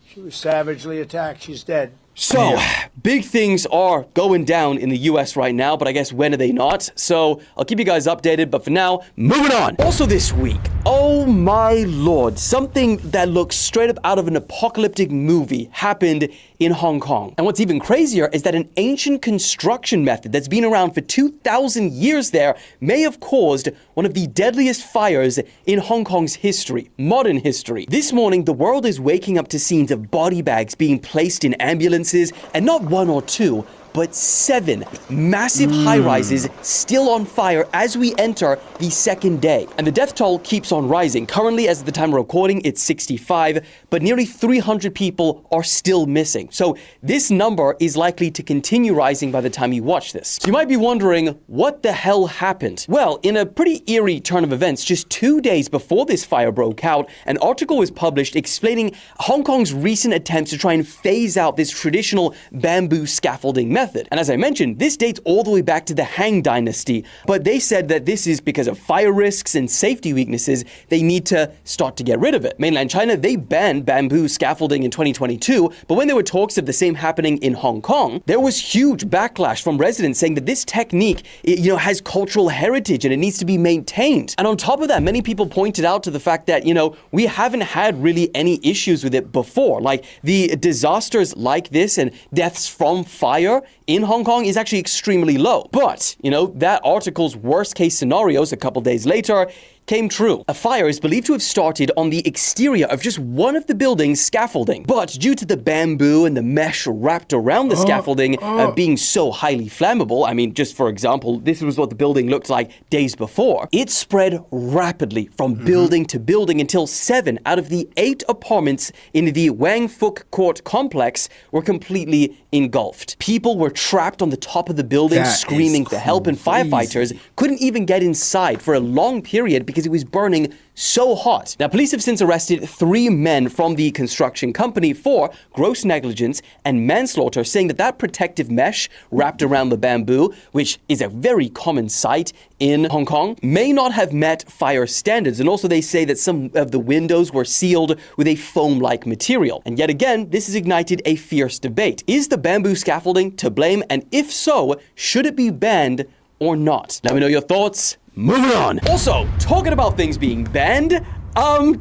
Speaker 18: She was savagely attacked. She's dead.
Speaker 16: So, big things are going down in the US right now, but I guess when are they not? So, I'll keep you guys updated, but for now, moving on. Also this week, oh my lord, something that looks straight up out of an apocalyptic movie happened in Hong Kong. And what's even crazier is that an ancient construction method that's been around for 2,000 years there may have caused one of the deadliest fires in Hong Kong's history, modern history. This morning, the world is waking up to scenes of body bags being placed in ambulances, and not one or two, but 7 massive high-rises still on fire as we enter the second day. And the death toll keeps on rising. Currently, as of the time of recording, it's 65, but nearly 300 people are still missing. So this number is likely to continue rising by the time you watch this. So you might be wondering, what the hell happened? Well, in a pretty eerie turn of events, just 2 days before this fire broke out, an article was published explaining Hong Kong's recent attempts to try and phase out this traditional bamboo scaffolding method. And as I mentioned, this dates all the way back to the Han Dynasty, but they said that this is because of fire risks and safety weaknesses. They need to start to get rid of it. Mainland China, they banned bamboo scaffolding in 2022, but when there were talks of the same happening in Hong Kong, there was huge backlash from residents saying that this technique, has cultural heritage and it needs to be maintained. And on top of that, many people pointed out to the fact that, we haven't had really any issues with it before. Like, the disasters like this and deaths from fire in Hong Kong is actually extremely low. But, that article's worst case scenarios a couple days later, came true. A fire is believed to have started on the exterior of just one of the building's scaffolding. But due to the bamboo and the mesh wrapped around the scaffolding being so highly flammable, I mean, just for example, this was what the building looked like days before, it spread rapidly from building to building until 7 out of the 8 apartments in the Wang Fuk Court complex were completely engulfed. People were trapped on the top of the building screaming for help, and firefighters couldn't even get inside for a long period because it was burning so hot. Now, police have since arrested 3 men from the construction company for gross negligence and manslaughter, saying that that protective mesh wrapped around the bamboo, which is a very common sight in Hong Kong, may not have met fire standards. And also they say that some of the windows were sealed with a foam-like material. And yet again, this has ignited a fierce debate. Is the bamboo scaffolding to blame? And if so, should it be banned or not? Let me know your thoughts. Moving on. Also, talking about things being banned,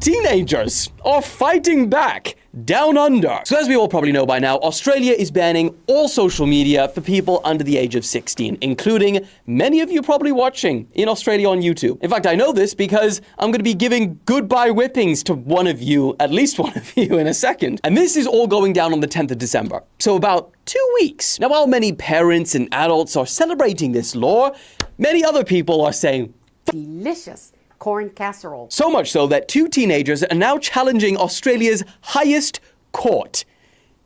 Speaker 16: teenagers are fighting back down under. So as we all probably know by now, Australia is banning all social media for people under the age of 16, including many of you probably watching in Australia on YouTube. In fact, I know this because I'm going to be giving goodbye whippings to one of you, at least one of you, in a second. And this is all going down on the 10th of December. So about 2 weeks. Now, while many parents and adults are celebrating this law, many other people are saying,
Speaker 19: delicious corn casserole.
Speaker 16: So much so that 2 teenagers are now challenging Australia's highest court.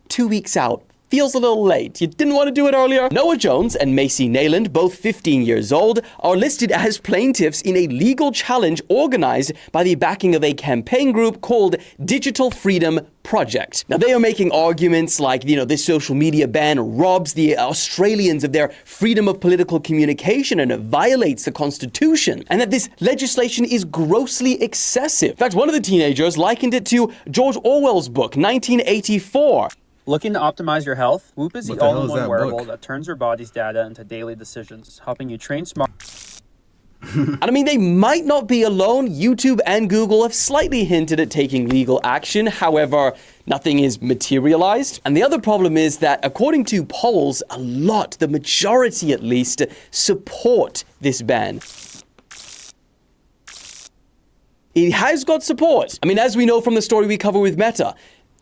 Speaker 16: 2 weeks out. Feels a little late. You didn't want to do it earlier? Noah Jones and Macy Nayland, both 15 years old, are listed as plaintiffs in a legal challenge organized by the backing of a campaign group called Digital Freedom Project. Now, they are making arguments like, this social media ban robs the Australians of their freedom of political communication and it violates the Constitution, and that this legislation is grossly excessive. In fact, one of the teenagers likened it to George Orwell's book, 1984.
Speaker 20: Looking to optimize your health? Whoop is the all-in-one wearable that turns your body's data into daily decisions, helping you train smart.
Speaker 16: And I mean, they might not be alone. YouTube and Google have slightly hinted at taking legal action. However, nothing is materialized. And the other problem is that according to polls, the majority at least, support this ban. It has got support. I mean, as we know from the story we cover with Meta,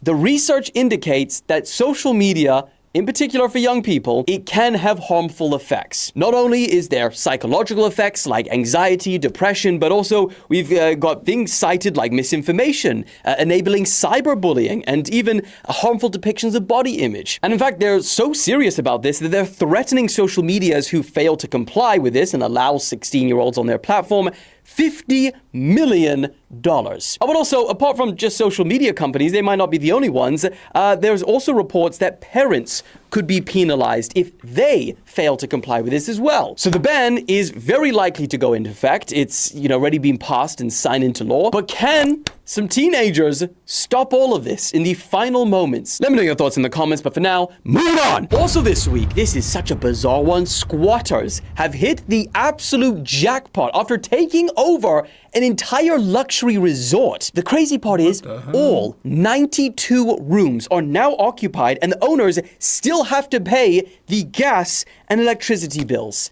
Speaker 16: the research indicates that social media, in particular for young people, it can have harmful effects. Not only is there psychological effects like anxiety, depression, but also we've got things cited like misinformation, enabling cyberbullying, and even harmful depictions of body image. And in fact, they're so serious about this that they're threatening social medias who fail to comply with this and allow 16-year-olds on their platform $50 million. But also, apart from just social media companies, they might not be the only ones. There's also reports that parents could be penalized if they fail to comply with this as well. So the ban is very likely to go into effect. It's, already been passed and signed into law. But can some teenagers stop all of this in the final moments? Let me know your thoughts in the comments, but for now, move on! Also this week, this is such a bizarre one, squatters have hit the absolute jackpot after taking over an entire luxury resort. The crazy part is all 92 rooms are now occupied and the owners still have to pay the gas and electricity bills.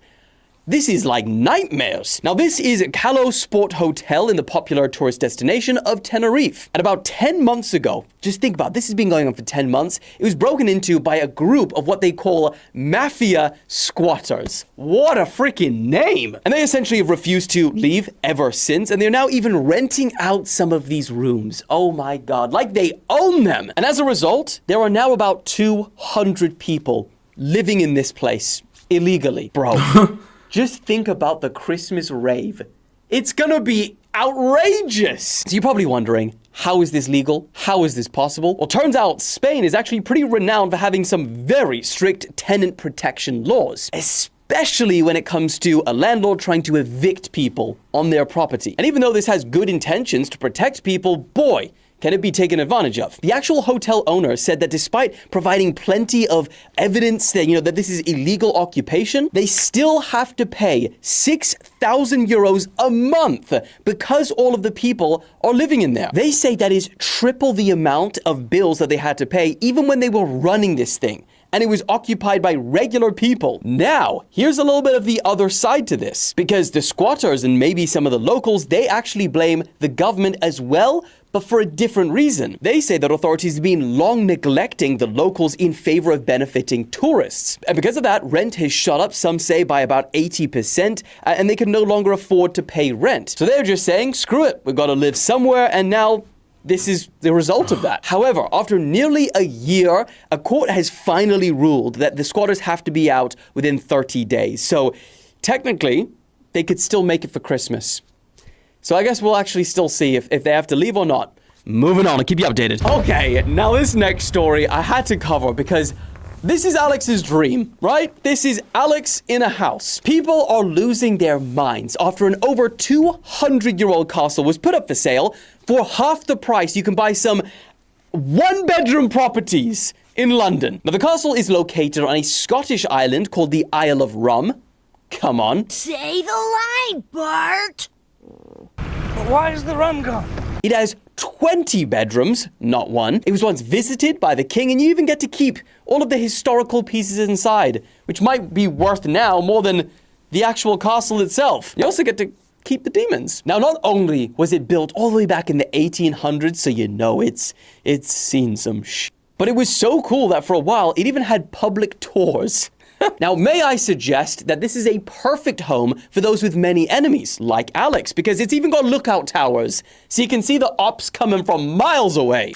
Speaker 16: This is like nightmares. Now, this is Calo Sport Hotel in the popular tourist destination of Tenerife. And about 10 months ago, just think about it, this has been going on for 10 months, it was broken into by a group of what they call mafia squatters. What a freaking name! And they essentially have refused to leave ever since, and they're now even renting out some of these rooms. Oh my god, like they own them! And as a result, there are now about 200 people living in this place illegally. Bro. Just think about the Christmas rave. It's gonna be outrageous. So you're probably wondering, how is this legal? How is this possible? Well, turns out Spain is actually pretty renowned for having some very strict tenant protection laws, especially when it comes to a landlord trying to evict people on their property. And even though this has good intentions to protect people, boy, can it be taken advantage of? The actual hotel owner said that despite providing plenty of evidence that, that this is illegal occupation, they still have to pay 6,000 euros a month because all of the people are living in there. They say that is triple the amount of bills that they had to pay even when they were running this thing. and it was occupied by regular people. Now, here's a little bit of the other side to this, because the squatters and maybe some of the locals, they actually blame the government as well, but for a different reason. They say that authorities have been long neglecting the locals in favor of benefiting tourists. And because of that, rent has shot up, some say by about 80%, and they can no longer afford to pay rent. So they're just saying, screw it, we've got to live somewhere, and now this is the result of that. However, after nearly a year, a court has finally ruled that the squatters have to be out within 30 days. So technically, they could still make it for Christmas. So I guess we'll actually still see if they have to leave or not. Moving on, I'll keep you updated. Okay, now this next story I had to cover because this is Alex's dream, right? This is Alex in a house. People are losing their minds after an over 200-year-old castle was put up for sale. For half the price, you can buy some one-bedroom properties in London. Now, the castle is located on a Scottish island called the Isle of Rum. Come on.
Speaker 2: Say the line, Bart! But why is the rum gone?
Speaker 16: It has 20 bedrooms, not one. It was once visited by the king, and you even get to keep all of the historical pieces inside, which might be worth now more than the actual castle itself. You also get to keep the demons. Now, not only was it built all the way back in the 1800s, so you know it's seen some but it was so cool that for a while, it even had public tours. Now, may I suggest that this is a perfect home for those with many enemies, like Alex, because it's even got lookout towers, so you can see the ops coming from miles away.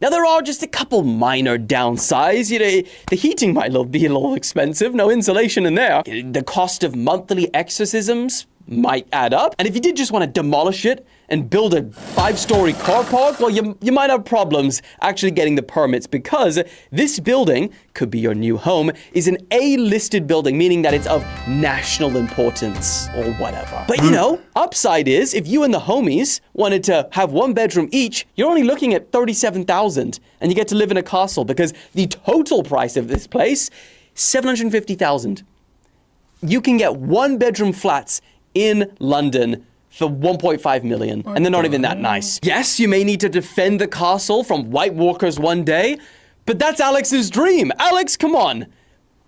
Speaker 16: Now, there are just a couple minor downsides. You know, the heating might be a little expensive, no insulation in there. The cost of monthly exorcisms might add up. And if you did just want to demolish it and build a 5-story car park, well, you might have problems actually getting the permits, because this building, could be your new home, is an A-listed building, meaning that it's of national importance or whatever. But you know, upside is if you and the homies wanted to have one bedroom each, you're only looking at $37,000 and you get to live in a castle, because the total price of this place, $750,000. You can get one-bedroom flats in London for 1.5 million, and they're not even that nice. Yes, you may need to defend the castle from White Walkers one day, but that's Alex's dream. Alex, come on,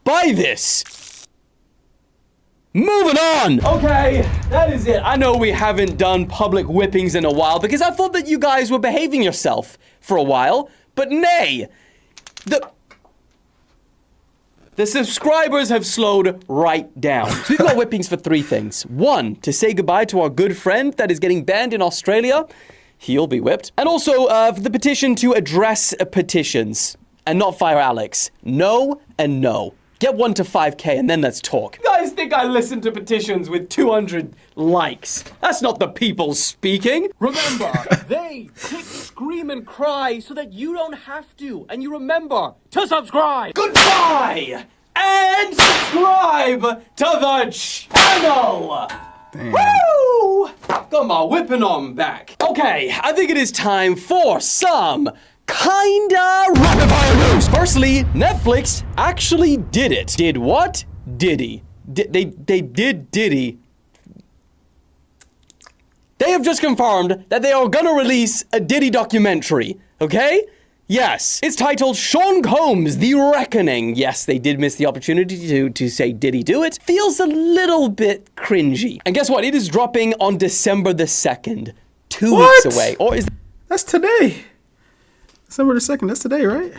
Speaker 16: buy this. Moving on. Okay, that is it. I know we haven't done public whippings in a while because I thought that you guys were behaving yourself for a while, but nay, the subscribers have slowed right down. So we've got whippings for 3 things. 1, to say goodbye to our good friend that is getting banned in Australia. He'll be whipped. And also for the petition to address petitions and not fire Alex. No and no. Get 1 to 5K and then let's talk. You guys think I listen to petitions with 200 likes? That's not the people speaking. Remember, they kick, scream, and cry so that you don't have to. And you remember to subscribe. Goodbye! And subscribe to the channel! Damn. Woo! Got my whipping on back. Okay, I think it is time for some kinda rapid fire news. Firstly, Netflix actually did it. Did what? Diddy. They did Diddy. They have just confirmed that they are gonna release a Diddy documentary, okay? Yes, it's titled Sean Combs, The Reckoning. Yes, they did miss the opportunity to say Diddy do it. Feels a little bit cringy. And guess what? It is dropping on December the 2nd. 2 weeks away. Or is
Speaker 1: that's today. December the 2nd, that's today, right?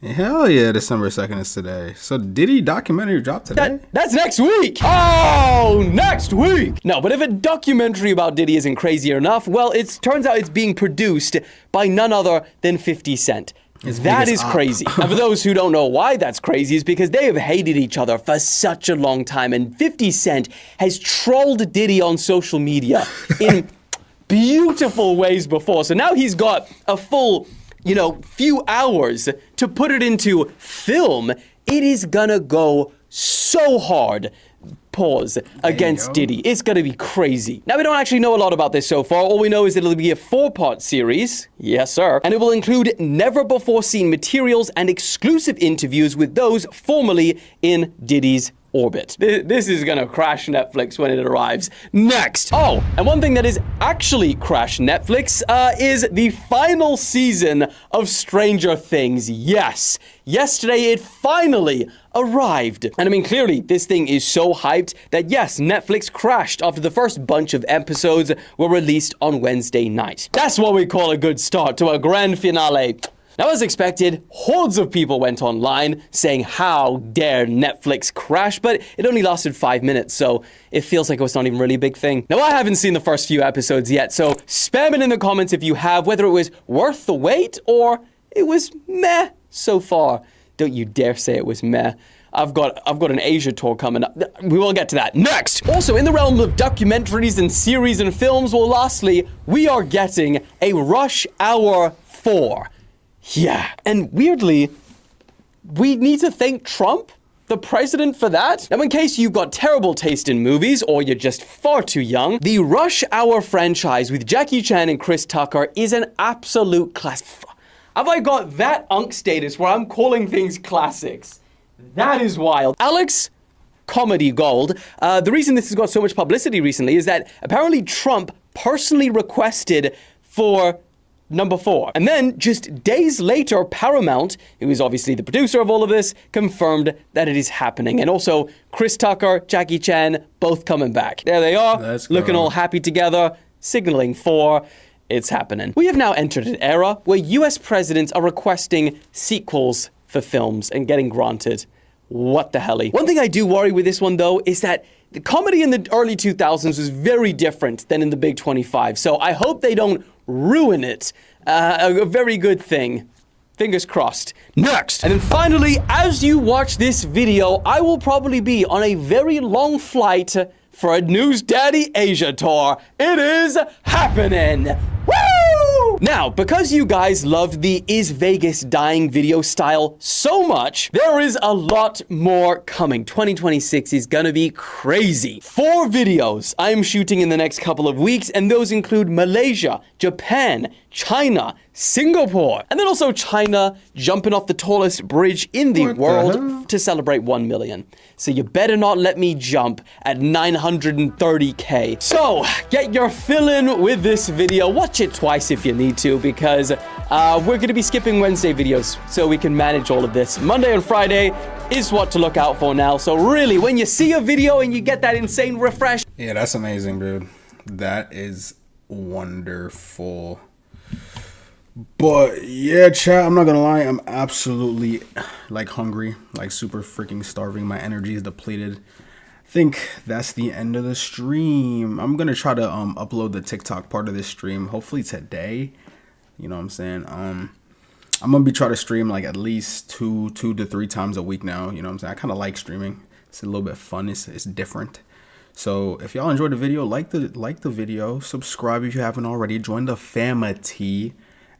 Speaker 1: Hell yeah, December 2nd is today. So Diddy documentary dropped today?
Speaker 16: That's next week! Oh, next week! No, but if a documentary about Diddy isn't crazy enough, well, it turns out it's being produced by none other than 50 Cent. That is crazy. And for those who don't know why that's crazy, is because they have hated each other for such a long time, and 50 Cent has trolled Diddy on social media in beautiful ways before. So now he's got a full, few hours to put it into film. It is gonna go so hard. Pause. Against Diddy. It's gonna be crazy. Now, we don't actually know a lot about this so far. All we know is that it'll be a 4-part series. Yes, sir. And it will include never-before-seen materials and exclusive interviews with those formerly in Diddy's orbit. This is gonna crash Netflix when it arrives. Next! Oh, and one thing that is actually crashed Netflix is the final season of Stranger Things. Yes, yesterday it finally arrived. And I mean, clearly, this thing is so hyped that yes, Netflix crashed after the first bunch of episodes were released on Wednesday night. That's what we call a good start to a grand finale. Now, as expected, hordes of people went online saying how dare Netflix crash, but it only lasted 5 minutes, so it feels like it was not even really a big thing. Now, I haven't seen the first few episodes yet, so spam it in the comments if you have, whether it was worth the wait or it was meh so far. Don't you dare say it was meh. I've got an Asia tour coming up. We will get to that next. Also, in the realm of documentaries and series and films, well, lastly, we are getting a Rush Hour 4. Yeah, and weirdly, we need to thank Trump, the president, for that. Now, in case you've got terrible taste in movies or you're just far too young, the Rush Hour franchise with Jackie Chan and Chris Tucker is an absolute classic. Have I got that unk status where I'm calling things classics? That is wild. Alex, comedy gold. The reason this has got so much publicity recently is that apparently Trump personally requested for number 4. And then, just days later, Paramount, who is obviously the producer of all of this, confirmed that it is happening. And also, Chris Tucker, Jackie Chan, both coming back. There they are, looking all happy together, signaling 4. It's happening. We have now entered an era where US presidents are requesting sequels for films and getting granted. What the hell? One thing I do worry with this one, though, is that the comedy in the early 2000s was very different than in the Big 25. So I hope they don't ruin it. A very good thing. Fingers crossed. Next! And then finally, as you watch this video, I will probably be on a very long flight for a News Daddy Asia tour. It is happening! Woo! Now, because you guys loved the Is Vegas Dying video style so much, there is a lot more coming. 2026 is gonna be crazy. 4 videos I am shooting in the next couple of weeks, and those include Malaysia, Japan, China, Singapore, and then also China jumping off the tallest bridge in the world to celebrate 1 million. So you better not let me jump at 930K. So get your fill in with this video. Watch it twice if you need to, because we're going to be skipping Wednesday videos so we can manage all of this. Monday and Friday is what to look out for now. So really, when you see a video and you get that insane refresh.
Speaker 1: Yeah, that's amazing, dude. That is wonderful. But yeah, chat, I'm not gonna lie, I'm absolutely like hungry, like super freaking starving. My energy is depleted. I think that's the end of the stream. I'm gonna try to upload the TikTok part of this stream hopefully today. You know what I'm saying? I'm gonna be trying to stream like at least two to 3 times a week now. You know what I'm saying? I kind of like streaming. It's a little bit fun. It's different. So if y'all enjoyed the video, like the video, subscribe if you haven't already, join the famity.